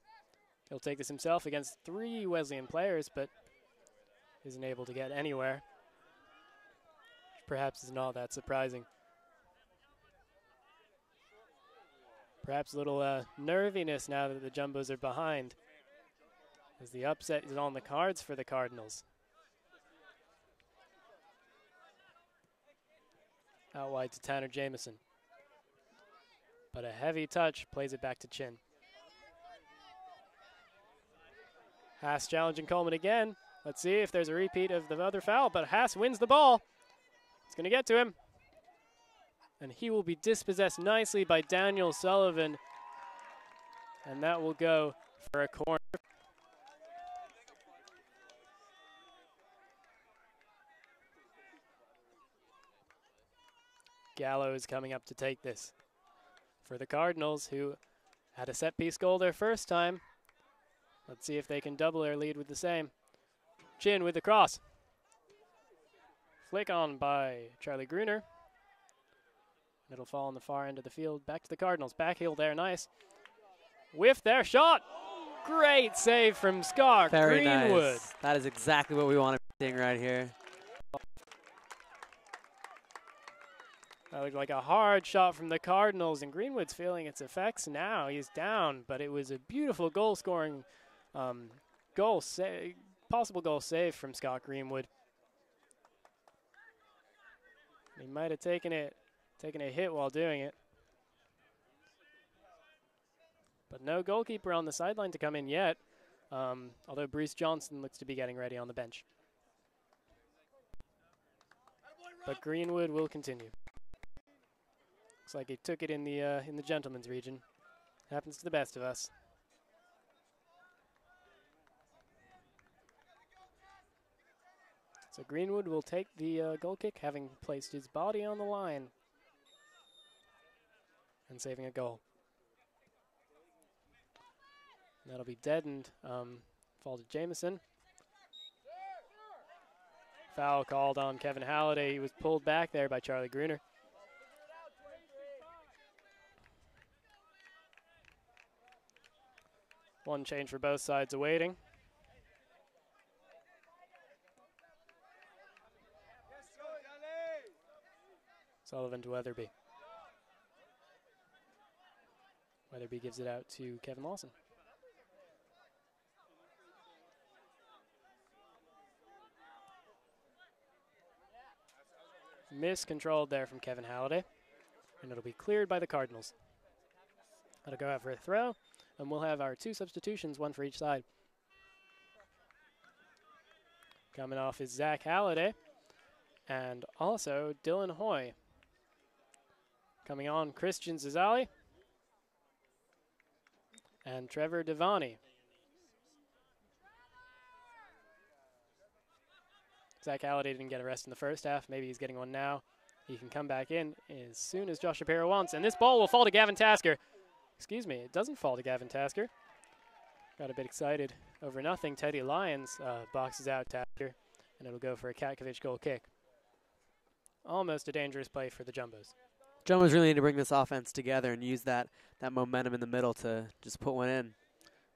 He'll take this himself against 3 Wesleyan players, but isn't able to get anywhere. Which perhaps is not that surprising. Perhaps a little nerviness now that the Jumbos are behind, as the upset is on the cards for the Cardinals. Out wide to Tanner Jameson. But a heavy touch plays it back to Chin. Haas challenging Coleman again. Let's see if there's a repeat of the other foul, but Haas wins the ball. It's going to get to him. And he will be dispossessed nicely by Daniel Sullivan. And that will go for a corner. Gallo is coming up to take this for the Cardinals, who had a set-piece goal their first time. Let's see if they can double their lead with the same. Chin with the cross. Flick on by Charlie Gruner. It'll fall on the far end of the field. Back to the Cardinals. Backheel there, nice. Whiff there, shot! Great save from Scott Greenwood. Nice. That is exactly what we want to be seeing right here. That looked like a hard shot from the Cardinals, and Greenwood's feeling its effects now. He's down, but it was a beautiful goal-scoring possible goal save from Scott Greenwood. He might have taken a hit while doing it. But no goalkeeper on the sideline to come in yet, although Bruce Johnson looks to be getting ready on the bench. But Greenwood will continue. Looks like he took it in the gentleman's region. Happens to the best of us. So Greenwood will take the goal kick, having placed his body on the line and saving a goal. And that'll be deadened. Fall to Jameson. Foul called on Kevin Halliday. He was pulled back there by Charlie Gruner. One change for both sides awaiting. Sullivan to Weatherby. Weatherby gives it out to Kevin Lawson. Miscontrolled there from Kevin Halliday. And it'll be cleared by the Cardinals. That'll go out for a throw. And we'll have our 2 substitutions, 1 for each side. Coming off is Zach Halliday and also Dylan Hoy. Coming on, Christian Zazali and Trevor Devani. Zach Halliday didn't get a rest in the first half. Maybe he's getting one now. He can come back in as soon as Josh Shapiro wants. And this ball will fall to Gavin Tasker. Excuse me, it doesn't fall to Gavin Tasker. Got a bit excited over nothing. Teddy Lyons boxes out Tasker, and it'll go for a Katkovic goal kick. Almost a dangerous play for the Jumbos. Jumbos really need to bring this offense together and use that momentum in the middle to just put one in.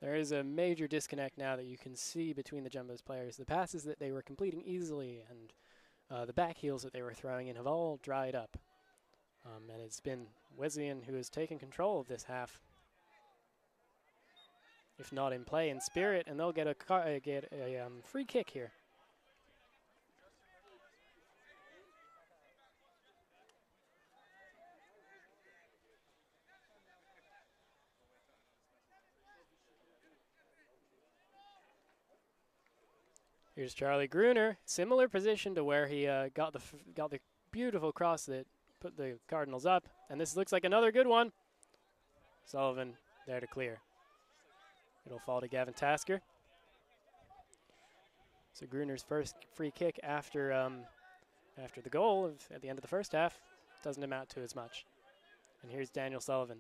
There is a major disconnect now that you can see between the Jumbos players. The passes that they were completing easily and the back heels that they were throwing in have all dried up. And it's been Wesleyan who has taken control of this half, if not in play, in spirit, and they'll get a free kick here. Here's Charlie Gruner, similar position to where he got the beautiful cross that put the Cardinals up, and this looks like another good one. Sullivan there to clear. It'll fall to Gavin Tasker. So Gruner's first free kick after the goal at the end of the first half doesn't amount to as much. And here's Daniel Sullivan.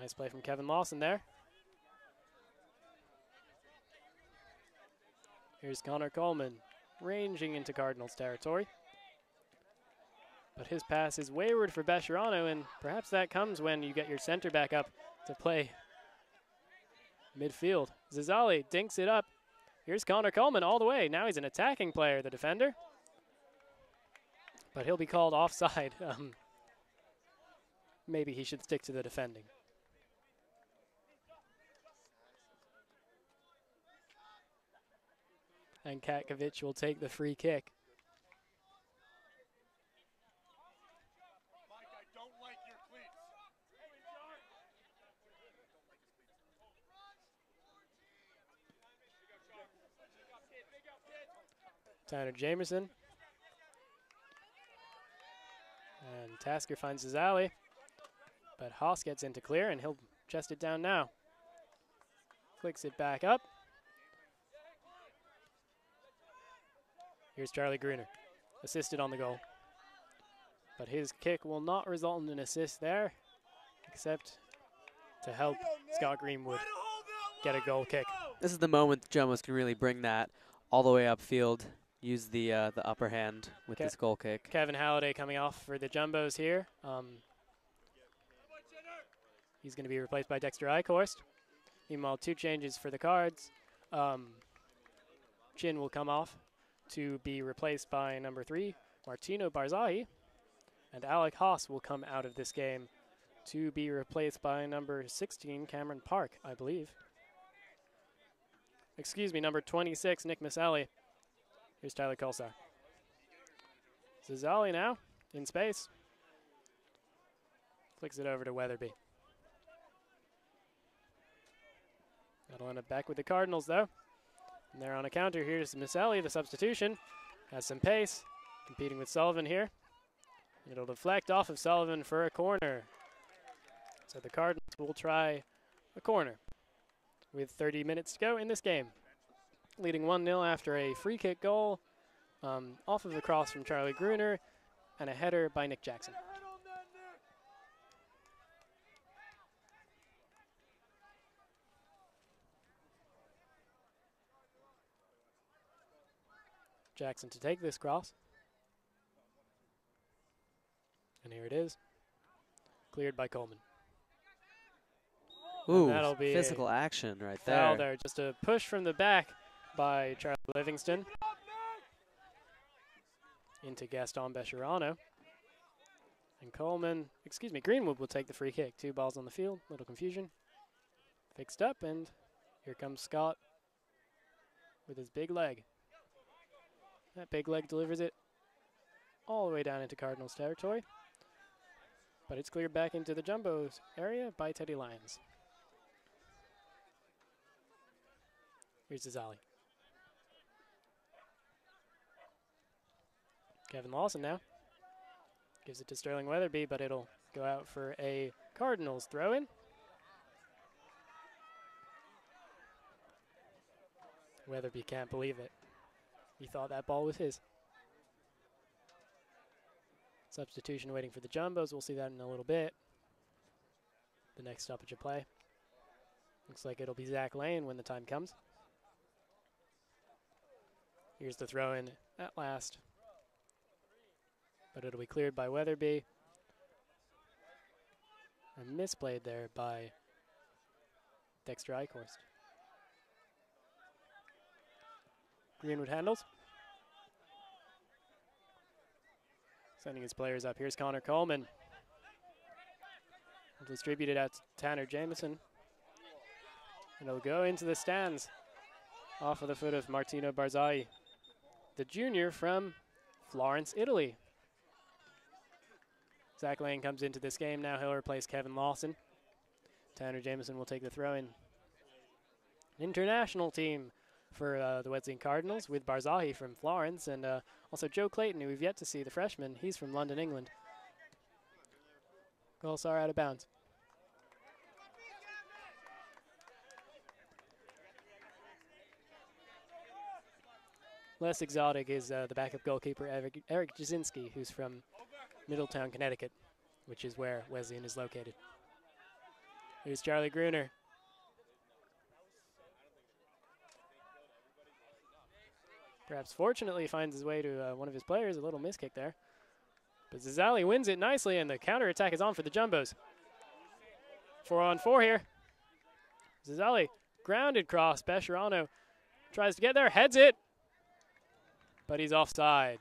Nice play from Kevin Lawson there. Here's Connor Coleman ranging into Cardinals territory. But his pass is wayward for Bescherano, and perhaps that comes when you get your center back up to play midfield. Zazali dinks it up. Here's Connor Coleman all the way. Now he's an attacking player, the defender. But he'll be called offside. Maybe he should stick to the defending. And Katkovic will take the free kick. Tanner Jamerson. And Tasker finds his alley. But Haas gets into clear, and he'll chest it down now. Flicks it back up. Here's Charlie Gruner, assisted on the goal. But his kick will not result in an assist there, except to help Scott Greenwood get a goal kick. This is the moment the Jumbos can really bring that all the way upfield, use the upper hand with this goal kick. Kevin Halliday coming off for the Jumbos here. He's going to be replaced by Dexter Eichhorst. Meanwhile, 2 changes for the Cards. Chin will come off to be replaced by number 3, Martino Barzai. And Alec Haas will come out of this game to be replaced by number 16, Cameron Park, I believe. Excuse me, number 26, Nick Misali. Here's Tyler Kolsar. Zazali now, in space. Flicks it over to Weatherby. That'll end up back with the Cardinals, though. And they're on a counter. Here's Misali, the substitution. Has some pace, competing with Sullivan here. It'll deflect off of Sullivan for a corner. So the Cardinals will try a corner with 30 minutes to go in this game. Leading 1-0 after a free kick goal off of the cross from Charlie Gruner and a header by Nick Jackson. Jackson to take this cross. And here it is. Cleared by Coleman. Ooh, that'll be physical action right foul there. there. Just a push from the back by Charlie Livingston into Gaston Bescherano. And Greenwood will take the free kick. 2 balls on the field, little confusion. Fixed up, and here comes Scott with his big leg. That big leg delivers it all the way down into Cardinals territory. But it's cleared back into the Jumbos area by Teddy Lyons. Here's Zazali. Kevin Lawson now. Gives it to Sterling Weatherby, but it'll go out for a Cardinals throw-in. Weatherby can't believe it. He thought that ball was his. Substitution waiting for the Jumbos. We'll see that in a little bit. The next stoppage of play. Looks like it'll be Zach Lane when the time comes. Here's the throw-in at last. But it'll be cleared by Weatherby. And misplayed there by Dexter Eichhorst. Greenwood handles. Sending his players up. Here's Connor Coleman. Distributed out to Tanner Jameson. And it'll go into the stands off of the foot of Martino Barzai, the junior from Florence, Italy. Zach Lane comes into this game now. He'll replace Kevin Lawson. Tanner Jameson will take the throw-in. International team for the Wesleyan Cardinals with Barzai from Florence and also Joe Clayton, who we've yet to see, the freshman. He's from London, England. Goals are out of bounds. Less exotic is the backup goalkeeper, Eric Jasinski, who's from Middletown, Connecticut, which is where Wesleyan is located. Here's Charlie Gruner. Perhaps fortunately finds his way to one of his players. A little miss kick there. But Zizali wins it nicely, and the counterattack is on for the Jumbos. 4-on-4 here. Zizali, grounded cross. Bescherano tries to get there, heads it. But he's offside.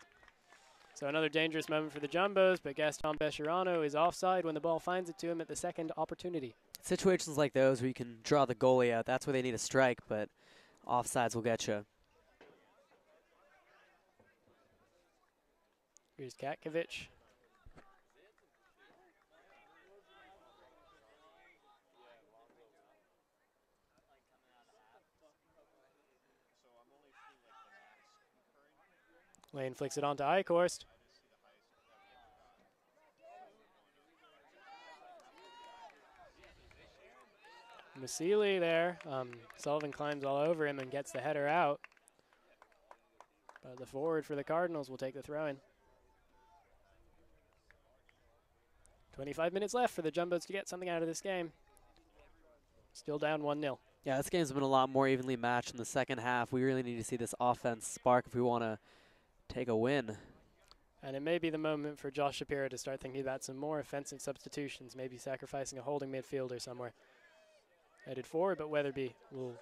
So another dangerous moment for the Jumbos, but Gaston Bescherano is offside when the ball finds it to him at the second opportunity. Situations like those where you can draw the goalie out, that's where they need a strike, but offsides will get you. Here's Katkovic. Lane flicks it onto Eichhorst. Masili there. Sullivan climbs all over him and gets the header out. But the forward for the Cardinals will take the throw-in. 25 minutes left for the Jumbos to get something out of this game. Still down 1-0. Yeah, this game's been a lot more evenly matched in the second half. We really need to see this offense spark if we want to take a win. And it may be the moment for Josh Shapiro to start thinking about some more offensive substitutions, maybe sacrificing a holding midfielder somewhere. Headed forward, but Weatherby will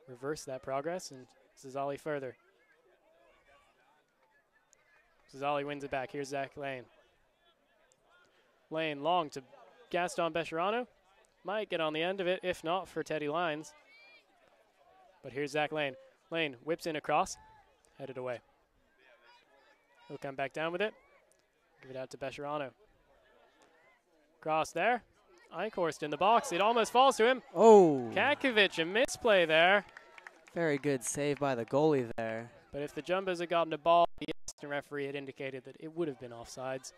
reverse that progress, and Zizali further. Zizali wins it back. Here's Zach Lane. Lane long to Gaston Bescherano. Might get on the end of it, if not for Teddy Lyons. But here's Zach Lane. Lane whips in across, headed away. He'll come back down with it. Give it out to Bescherano. Cross there. Eichhorst in the box. It almost falls to him. Oh! Katkovic, a misplay there. Very good save by the goalie there. But if the Jumbos had gotten a ball, the assistant referee had indicated that it would have been offsides.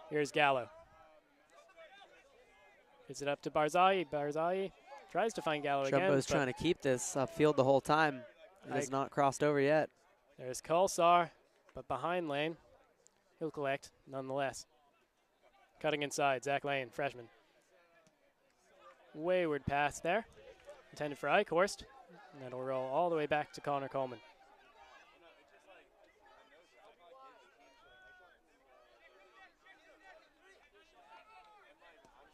Here's Gallo. Gets it up to Barzai. Barzai tries to find Gallo again. Jumbo's trying to keep this upfield the whole time. It has not crossed over yet. There's Kolsar, but behind Lane. He'll collect nonetheless. Cutting inside, Zach Lane, freshman. Wayward pass there. Intended for Eichhorst. And that'll roll all the way back to Connor Coleman.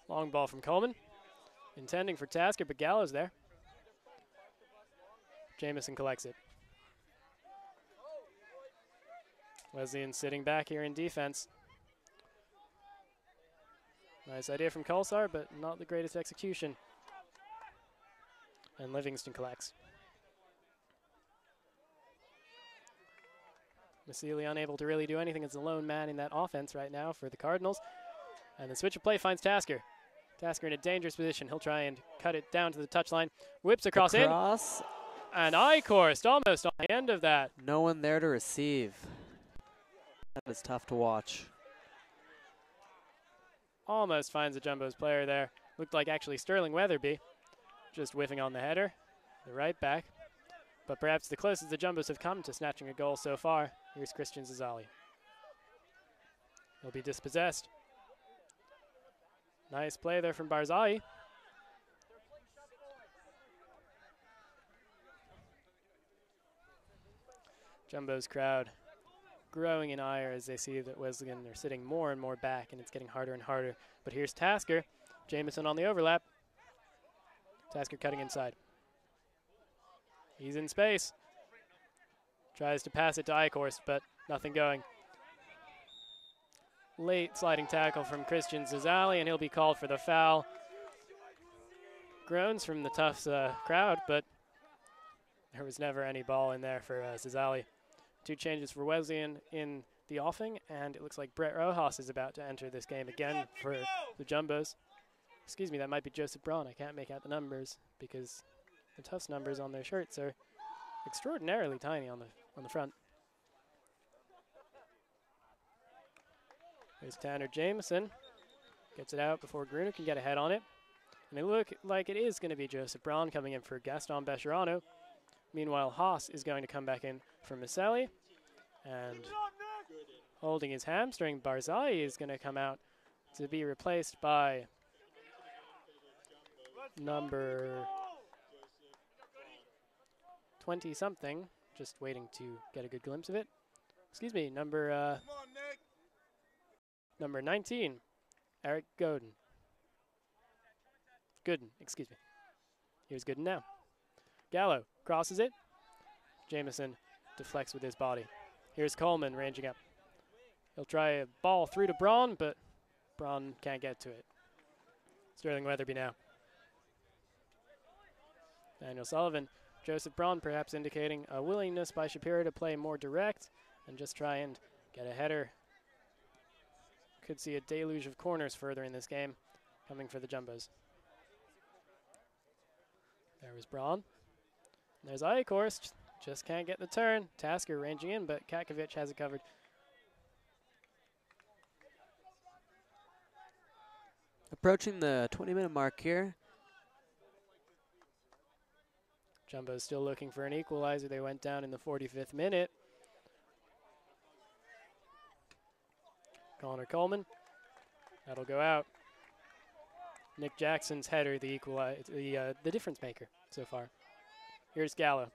Long ball from Coleman. Intending for Tasker, but Gallo's there. Jamison collects it. Wesleyan sitting back here in defense. Nice idea from Kolsar, but not the greatest execution. And Livingston collects. Masili unable to really do anything as a lone man in that offense right now for the Cardinals. And the switch of play finds Tasker. Tasker in a dangerous position. He'll try and cut it down to the touchline. Whips across in. And Eichhorst almost on the end of that. No one there to receive. That is tough to watch. Almost finds a Jumbos player there. Looked like actually Sterling Weatherby. Just whiffing on the header. The right back. But perhaps the closest the Jumbos have come to snatching a goal so far. Here's Christian Zizali. He'll be dispossessed. Nice play there from Barzai. Jumbo's crowd growing in ire as they see that Wesleyan are sitting more and more back, and it's getting harder and harder. But here's Tasker. Jamison on the overlap. Tasker cutting inside. He's in space. Tries to pass it to Eichhorst, but nothing going. Late sliding tackle from Christian Zizali, and he'll be called for the foul. Groans from the Tufts crowd, but there was never any ball in there for Zizali. Two changes for Wesleyan in the offing, and it looks like Brett Rojas is about to enter this game again for the Jumbos. Excuse me, that might be Joseph Braun. I can't make out the numbers because the Tufts numbers on their shirts are extraordinarily tiny on the front. There's Tanner Jameson. Gets it out before Gruner can get a head on it. And it looks like it is going to be Joseph Braun coming in for Gaston Bescherano. Meanwhile, Haas is going to come back in for Misali. And holding his hamstring. Barzali is going to come out to be replaced by number 20-something. Just waiting to get a good glimpse of it. Excuse me, number 19, Eric Gooden. Excuse me. Here's Gooden now. Gallo crosses it. Jameson deflects with his body. Here's Coleman ranging up. He'll try a ball through to Braun, but Braun can't get to it. Sterling Weatherby now. Daniel Sullivan. Joseph Braun perhaps indicating a willingness by Shapiro to play more direct and just try and get a header. Could see a deluge of corners further in this game coming for the Jumbos. There was Braun. There's Eichhorst. Just can't get the turn. Tasker ranging in, but Katkovic has it covered. Approaching the 20-minute mark here. Jumbo's still looking for an equalizer. They went down in the 45th minute. Connor Coleman. That'll go out. Nick Jackson's header, the difference maker so far. Here's Gallo.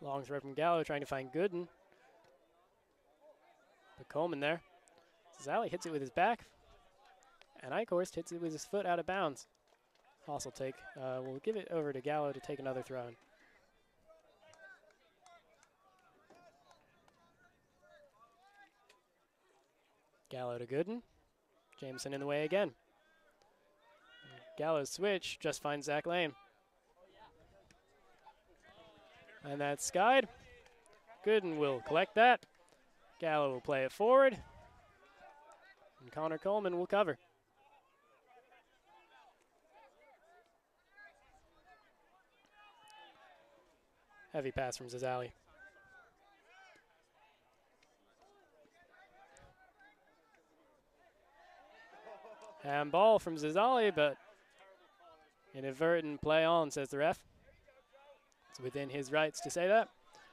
Long throw from Gallo, trying to find Gooden. But Coleman there. Zali hits it with his back. And Eichhorst hits it with his foot out of bounds. Haas will take. We'll give it over to Gallo to take another throw in. Gallo to Gooden. Jameson in the way again. Gallo's switch just finds Zach Lane. And that's skied. Gooden will collect that. Gallo will play it forward. And Connor Coleman will cover. Heavy pass from Zazali. Handball from Zazali, but inadvertent play on, says the ref. It's within his rights to say that.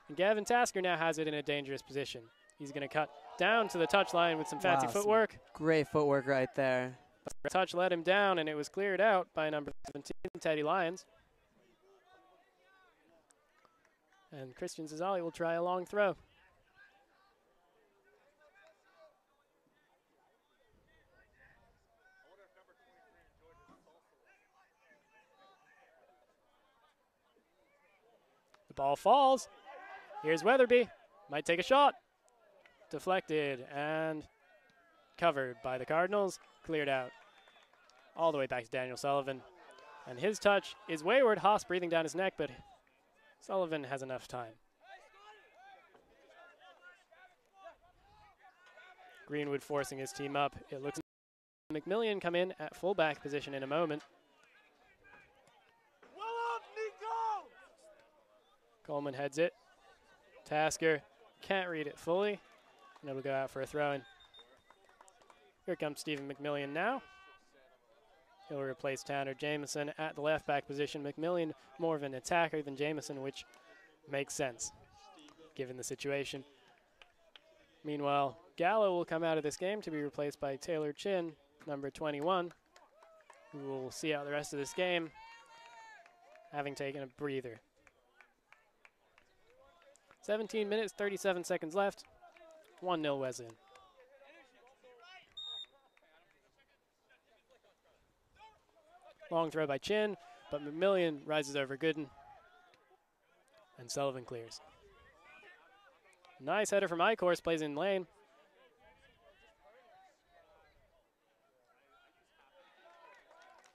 And Gavin Tasker now has it in a dangerous position. He's going to cut down to the touchline with some fancy footwork. Great footwork right there. The touch let him down, and it was cleared out by number 17, Teddy Lyons. And Christian Zazali will try a long throw. The ball falls. Here's Weatherby. Might take a shot. Deflected and covered by the Cardinals. Cleared out. All the way back to Daniel Sullivan. And his touch is wayward. Haas breathing down his neck, but Sullivan has enough time. Greenwood forcing his team up. It looks like McMillian come in at fullback position in a moment. Coleman heads it. Tasker can't read it fully, and it'll go out for a throw-in. Here comes Stephen McMillian now. He'll replace Tanner Jameson at the left back position. McMillian more of an attacker than Jameson, which makes sense given the situation. Meanwhile, Gallo will come out of this game to be replaced by Taylor Chin, number 21, who will see out the rest of this game, having taken a breather. 17 minutes, 37 seconds left. 1-0 Wesleyan. Long throw by Chin, but McMillian rises over Gooden. And Sullivan clears. Nice header from Eichhorst, plays in lane.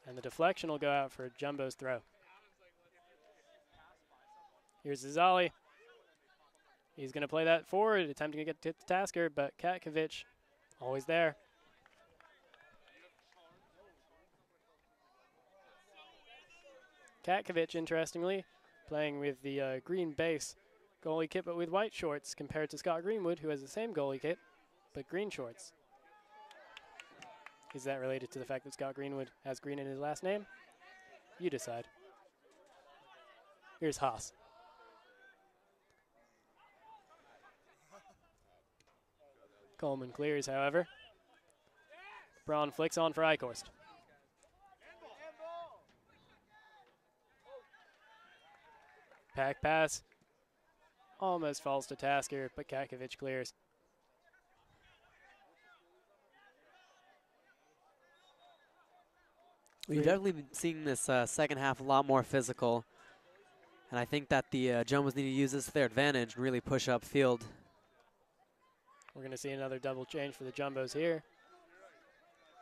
And the deflection will go out for Jumbo's throw. Here's Zazali. He's going to play that forward, attempting to get to Tasker, but Katkovic always there. Katkovic, interestingly, playing with the green base goalie kit, but with white shorts, compared to Scott Greenwood, who has the same goalie kit, but green shorts. Is that related to the fact that Scott Greenwood has green in his last name? You decide. Here's Haas. Coleman clears, however. Braun flicks on for Eichhorst. Pack pass. Almost falls to Tasker, but Kakovic clears. We've definitely been seeing this second half a lot more physical. And I think that the Jumbos need to use this to their advantage and really push up field. We're going to see another double change for the Jumbos here.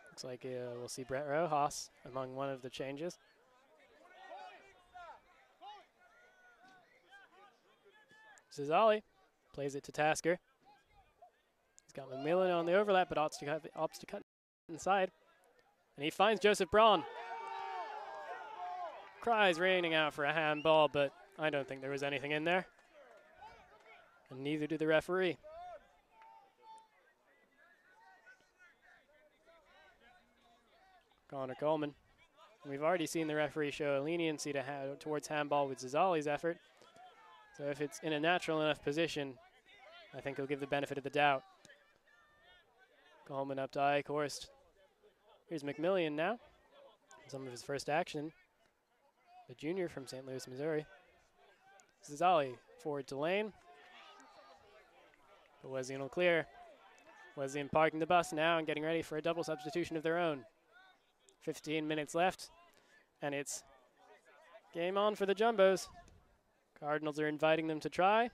Looks like we'll see Brett Rojas among one of the changes. Zizali plays it to Tasker. He's got McMillan on the overlap, but opts to cut inside. And he finds Joseph Braun. Cries raining out for a handball, but I don't think there was anything in there. And neither did the referee. Connor Coleman. We've already seen the referee show a leniency towards handball with Zizali's effort. So if it's in a natural enough position, I think he'll give the benefit of the doubt. Coleman up to Eichhorst. Here's McMillan now. Some of his first action. The junior from St. Louis, Missouri. Zizali forward to Lane. But Wesleyan will clear. Wesleyan parking the bus now and getting ready for a double substitution of their own. 15 minutes left, and it's game on for the Jumbos. Cardinals are inviting them to try,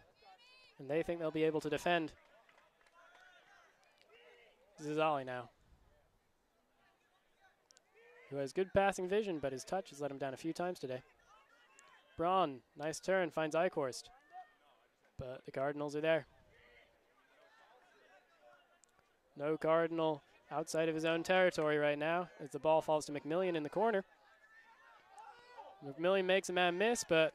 and they think they'll be able to defend. Zizali now, who has good passing vision, but his touch has let him down a few times today. Braun, nice turn, finds Eichhorst, but the Cardinals are there. No Cardinal outside of his own territory right now as the ball falls to McMillan in the corner. McMillan makes a man miss, but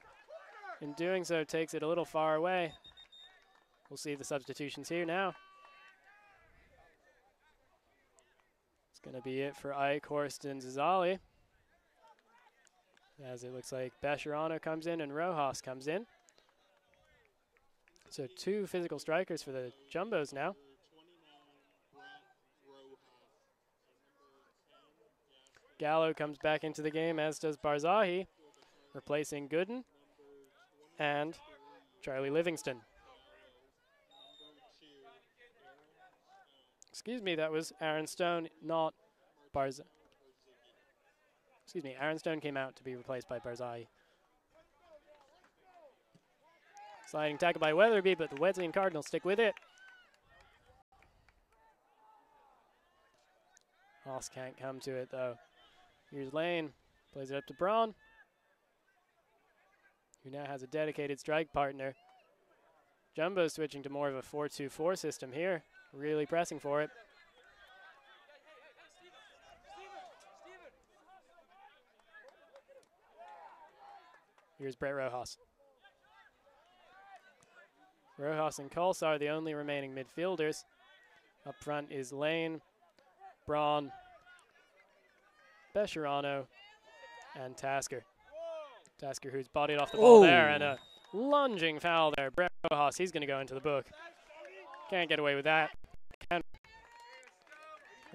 in doing so takes it a little far away. We'll see the substitutions here now. It's going to be it for Eichhorst and Zizali, as it looks like Bescherano comes in and Rojas comes in. So two physical strikers for the Jumbos now. Gallo comes back into the game, as does Barzahi, replacing Gooden and Charlie Livingston. Excuse me, that was Aaron Stone, not Barzahi. Excuse me, Aaron Stone came out to be replaced by Barzahi. Sliding tackle by Weatherby, but the Wesleyan Cardinals stick with it. Haas can't come to it, though. Here's Lane, plays it up to Braun, who now has a dedicated strike partner. Jumbo switching to more of a 4-2-4 system here, really pressing for it. Here's Brett Rojas. Rojas and Kulsa are the only remaining midfielders. Up front is Lane, Braun, Bescherano, and Tasker. Tasker, who's bodied off the ball there, and a lunging foul there. Brett Rojas, he's going to go into the book. Can't get away with that. That's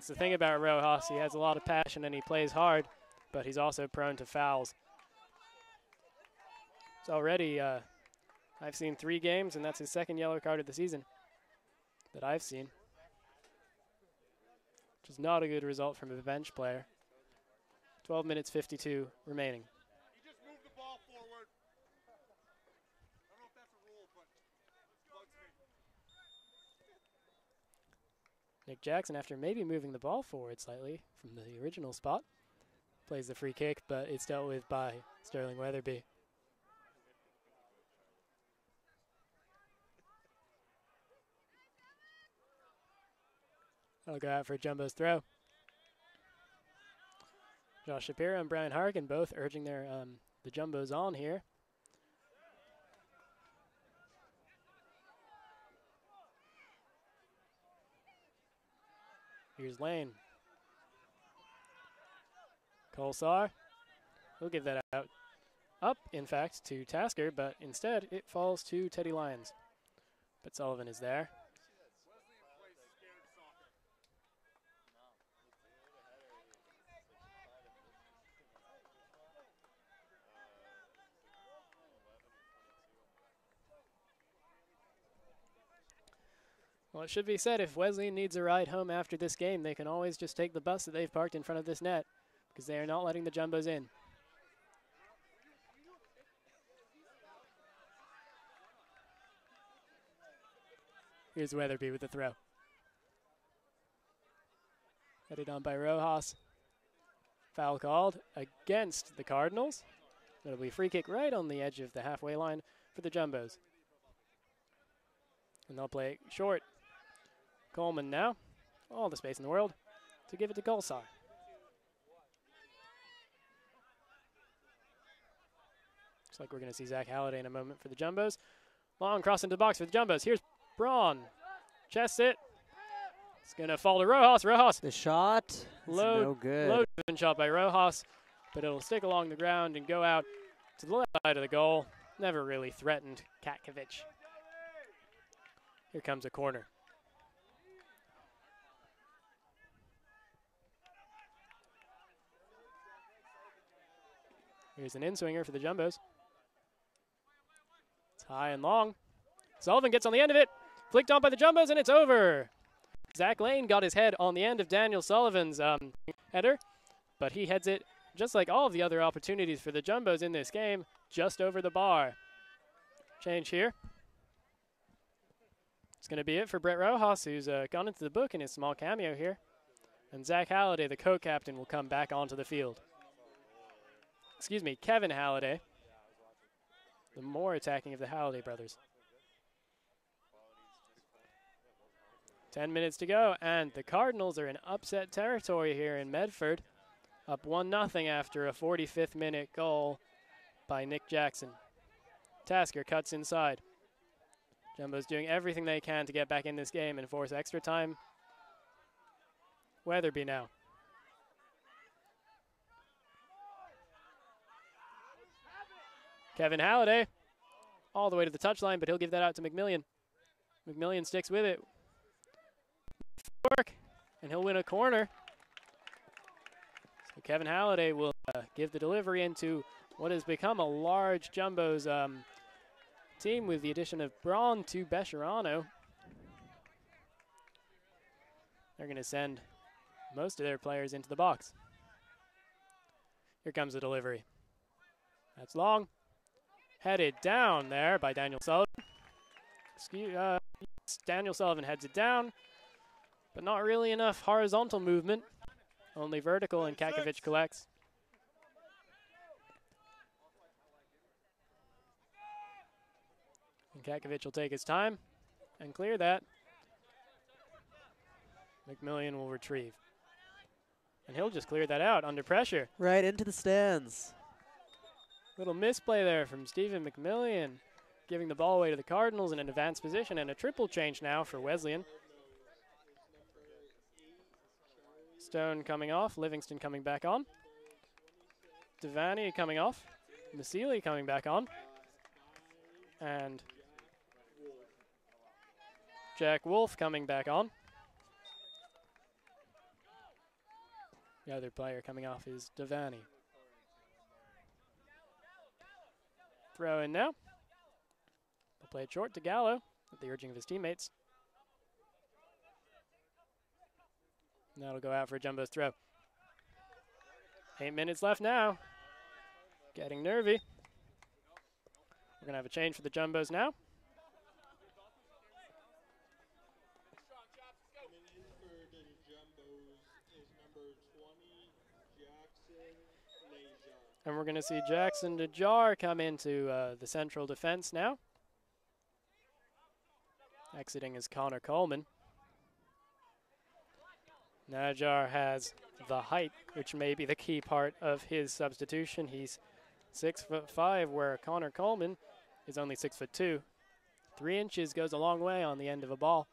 the thing about Rojas. He has a lot of passion and he plays hard, but he's also prone to fouls. So already, I've seen 3 games, and that's his second yellow card of the season that I've seen, which is not a good result from a bench player. 12 minutes 52 remaining. He just moved the ball forward. I don't know if that's a rule, but it bugs me. Nick Jackson, after maybe moving the ball forward slightly from the original spot, plays the free kick, but it's dealt with by Sterling Weatherby. I'll go out for Jumbo's throw. Josh Shapiro and Brian Hargan both urging their the Jumbos on here. Here's Lane. Kolsar. He'll give that out up, in fact, to Tasker, but instead it falls to Teddy Lyons. But Sullivan is there. Well, it should be said, if Wesleyan needs a ride home after this game, they can always just take the bus that they've parked in front of this net, because they are not letting the Jumbos in. Here's Weatherby with the throw. Headed on by Rojas. Foul called against the Cardinals. It'll be a free kick right on the edge of the halfway line for the Jumbos. And they'll play it short. Coleman now, all the space in the world, to give it to Golsar. Looks like we're going to see Zach Halliday in a moment for the Jumbos. Long cross into the box for the Jumbos. Here's Braun. Chest it. It's going to fall to Rojas. Rojas. The shot is no good. Low driven shot by Rojas, but it'll stick along the ground and go out to the left side of the goal. Never really threatened Katkovic. Here comes a corner. Here's an in-swinger for the Jumbos. It's high and long. Sullivan gets on the end of it. Flicked on by the Jumbos, and it's over. Zach Lane got his head on the end of Daniel Sullivan's header, but he heads it, just like all of the other opportunities for the Jumbos in this game, just over the bar. Change here. It's going to be it for Brett Rojas, who's gone into the book in his small cameo here. And Zach Halliday, the co-captain, will come back onto the field. Excuse me, Kevin Halliday, the more attacking of the Halliday brothers. 10 minutes to go, and the Cardinals are in upset territory here in Medford, up 1-0 after a 45th minute goal by Nick Jackson. Tasker cuts inside. Jumbo's doing everything they can to get back in this game and force extra time. Weatherby now. Kevin Halliday, all the way to the touchline, but he'll give that out to McMillian. McMillian sticks with it. Work, and he'll win a corner. So Kevin Halliday will give the delivery into what has become a large Jumbo's team with the addition of Braun to Bescherano. They're going to send most of their players into the box. Here comes the delivery. That's long. Headed down there by Daniel Sullivan. Daniel Sullivan heads it down, but not really enough horizontal movement. Only vertical, and Katkovic collects. And Katkovic will take his time and clear that. McMillian will retrieve. And he'll just clear that out under pressure. Right into the stands. Little misplay there from Stephen McMillian, giving the ball away to the Cardinals in an advanced position, and a triple change now for Wesleyan. Stone coming off, Livingston coming back on. Devaney coming off, Masili coming back on. And Jack Wolf coming back on. The other player coming off is Devaney. Throw in now. They'll play it short to Gallo at the urging of his teammates. And that'll go out for Jumbo's throw. 8 minutes left now. Getting nervy. We're going to have a change for the Jumbos now. And we're going to see Jackson Najar come into the central defense now. Exiting is Connor Coleman. Najar has the height, which may be the key part of his substitution. He's 6'5", where Connor Coleman is only 6'2". 3 inches goes a long way on the end of a ball.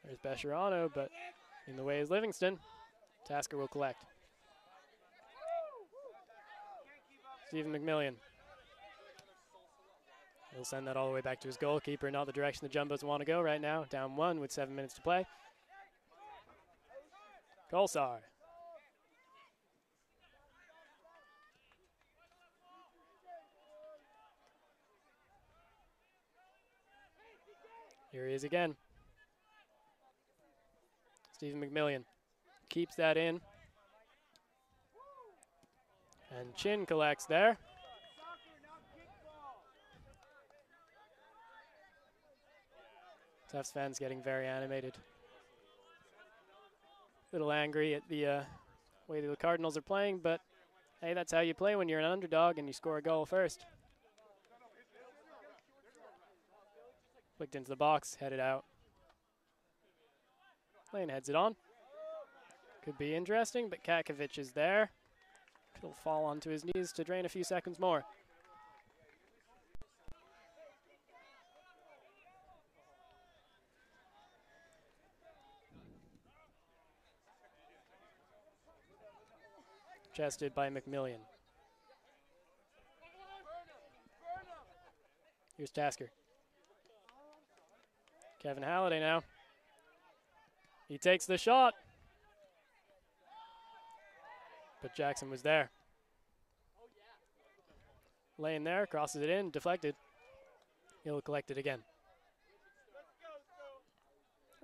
There's Bescherano, but in the way is Livingston. Tasker will collect. Stephen McMillian. He'll send that all the way back to his goalkeeper, not the direction the Jumbos want to go right now. Down 1 with 7 minutes to play. Kolsar. Here he is again. Stephen McMillian keeps that in. And Chin collects there. Tufts fans getting very animated. A little angry at the way the Cardinals are playing, but hey, that's how you play when you're an underdog and you score a goal first. Flicked into the box, headed out. Lane heads it on. Could be interesting, but Katkovic is there. He'll fall onto his knees to drain a few seconds more. Chested by McMillian. Here's Tasker. Kevin Halliday now. He takes the shot. But Jackson was there. Laying there, crosses it in, deflected. He'll collect it again.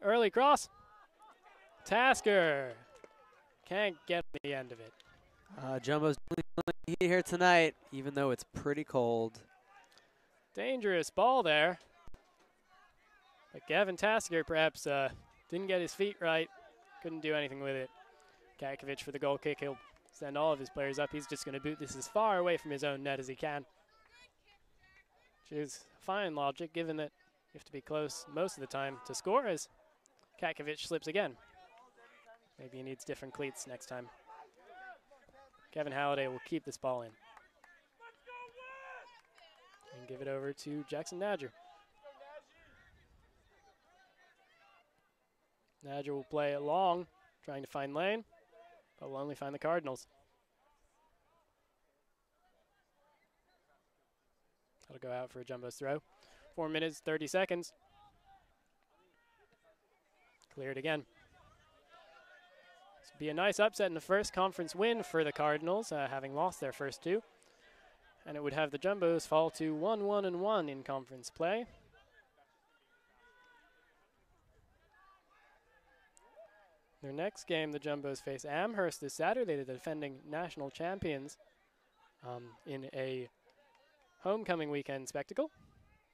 Early cross. Tasker can't get the end of it. Jumbo's feeling heat here tonight, even though it's pretty cold. Dangerous ball there. But Gavin Tasker perhaps didn't get his feet right. Couldn't do anything with it. Katkovic for the goal kick. He'll send all of his players up. He's just going to boot this as far away from his own net as he can. Which is fine logic, given that you have to be close most of the time to score, as Katkovic slips again. Maybe he needs different cleats next time. Kevin Halliday will keep this ball in. And give it over to Jackson Nadger. Nadger will play it long, trying to find lane, but will only find the Cardinals. That'll go out for a Jumbo's throw. 4 minutes, 30 seconds. Cleared again. This would be a nice upset in the first conference win for the Cardinals, having lost their first 2. And it would have the Jumbos fall to 1-1-1 in conference play. Their next game, the Jumbos face Amherst this Saturday, the defending national champions, in a homecoming weekend spectacle.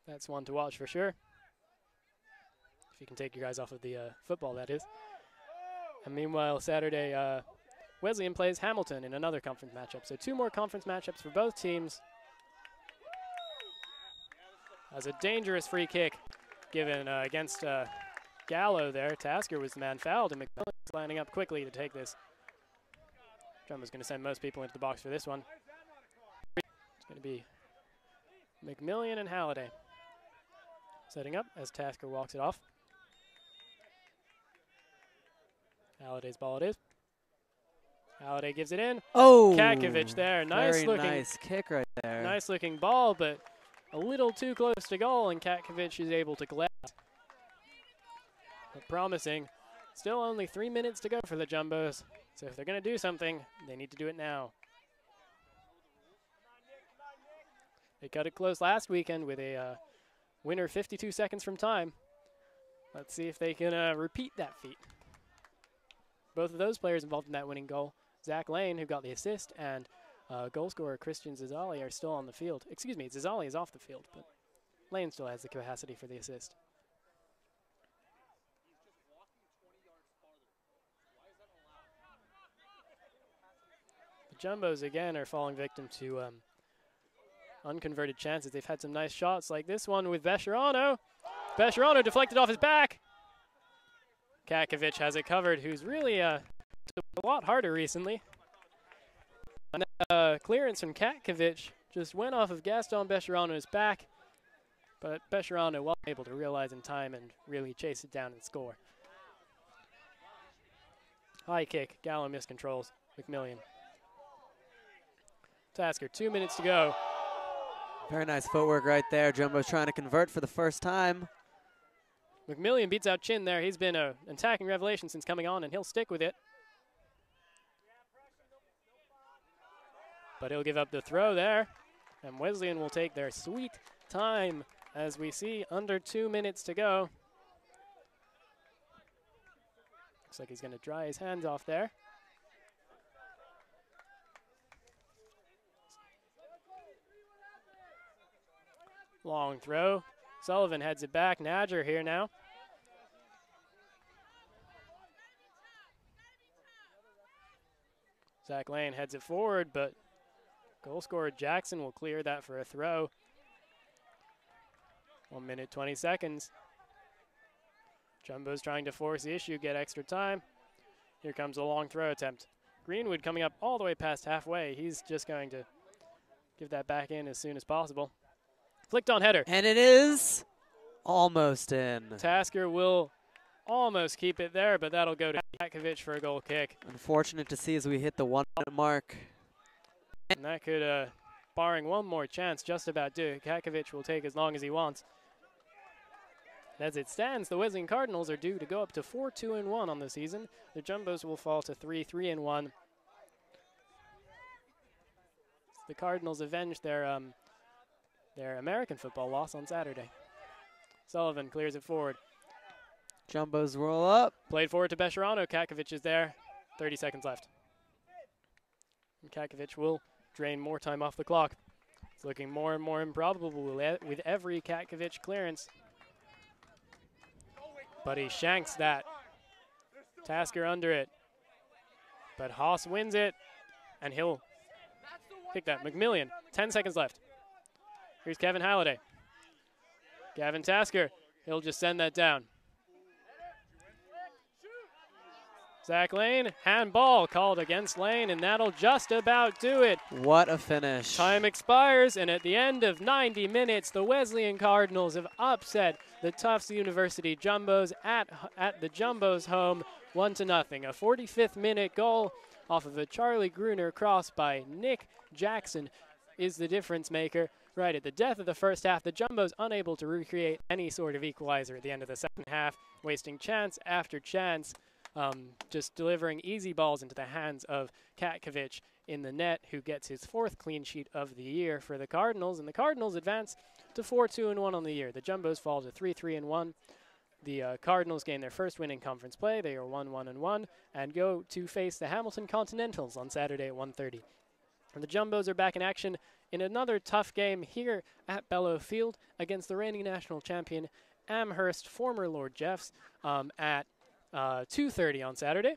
That's one to watch for sure. If you can take your guys off of the football, that is. And meanwhile, Saturday, Wesleyan plays Hamilton in another conference matchup. So 2 more conference matchups for both teams. As a dangerous free kick given against Gallo there. Tasker was the man fouled, and McMillan's lining up quickly to take this. Jumbo's going to send most people into the box for this one. It's going to be McMillian and Halliday setting up as Tasker walks it off. Halliday's ball it is. Halliday gives it in. Oh! Katkovic there. Nice looking. Nice kick right there. Nice looking ball, but a little too close to goal, and Katkovic is able to collect. But promising. Still only 3 minutes to go for the Jumbos. So if they're going to do something, they need to do it now. They cut it close last weekend with a winner 52 seconds from time. Let's see if they can repeat that feat. Both of those players involved in that winning goal, Zach Lane, who got the assist, and goal scorer Christian Zizali are still on the field. Excuse me, Zizali is off the field, but Lane still has the capacity for the assist. The Jumbos, again, are falling victim to unconverted chances. They've had some nice shots like this one with Bescherano. Bescherano deflected off his back. Katkovic has it covered, who's really a lot harder recently. And clearance from Katkovic just went off of Gaston Bescherano's back, but Bescherano wasn't able to realize in time and really chase it down and score. High kick. Gallo miscontrols. McMillian. Tasker, 2 minutes to go. Very nice footwork right there. Jumbo's trying to convert for the first time. McMillian beats out Chin there. He's been an attacking revelation since coming on, and he'll stick with it. But he'll give up the throw there. And Wesleyan will take their sweet time as we see under 2 minutes to go. Looks like he's going to dry his hands off there. Long throw. Sullivan heads it back. Nadger here now. Zach Lane heads it forward, but goal scorer Jackson will clear that for a throw. 1 minute, 20 seconds. Jumbo's trying to force the issue, get extra time. Here comes a long throw attempt. Greenwood coming up all the way past halfway. He's just going to give that back in as soon as possible. Flicked on header. And it is almost in. Tasker will almost keep it there, but that'll go to Katkovic for a goal kick. Unfortunate to see as we hit the 1 minute mark. And that could, barring one more chance, just about do it. Katkovic will take as long as he wants. As it stands, the Wesleyan Cardinals are due to go up to 4-2-1 on the season. The Jumbos will fall to 3-3-1. The Cardinals avenge their American football loss on Saturday. Sullivan clears it forward. Jumbos roll up. Played forward to Besharano. Katkovic is there. 30 seconds left. And Katkovic will drain more time off the clock. It's looking more and more improbable with every Katkovic clearance. But he shanks that. Tasker under it. But Haas wins it, and he'll pick that. McMillian, 10 seconds left. Here's Kevin Halliday. Gavin Tasker, he'll just send that down. Zach Lane, handball called against Lane, and that'll just about do it. What a finish. Time expires, and at the end of 90 minutes, the Wesleyan Cardinals have upset the Tufts University Jumbos at the Jumbos' home, 1-0. A 45th minute goal off of a Charlie Gruner cross by Nick Jackson is the difference maker. Right at the death of the first half, the Jumbos unable to recreate any sort of equalizer at the end of the second half, wasting chance after chance. Just delivering easy balls into the hands of Katkovic in the net, who gets his 4th clean sheet of the year for the Cardinals. And the Cardinals advance to 4-2-1 on the year. The Jumbos fall to 3-3-1. The Cardinals gain their first win in conference play. They are 1-1-1 and go to face the Hamilton Continentals on Saturday at 1:30. And the Jumbos are back in action in another tough game here at Bellow Field against the reigning national champion Amherst, former Lord Jeffs, at 2:30 on Saturday.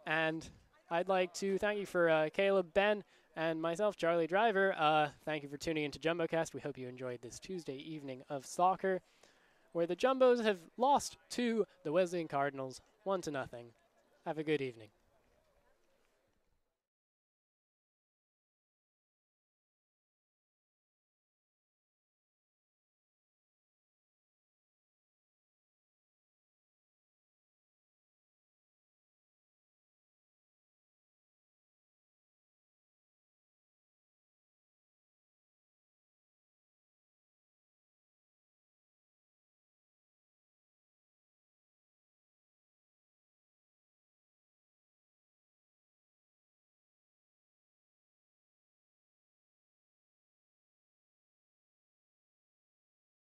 And I'd like to thank you for Caleb, Ben, and myself, Charlie Driver. Thank you for tuning into JumboCast. We hope you enjoyed this Tuesday evening of soccer, where the Jumbos have lost to the Wesleyan Cardinals 1-0. Have a good evening.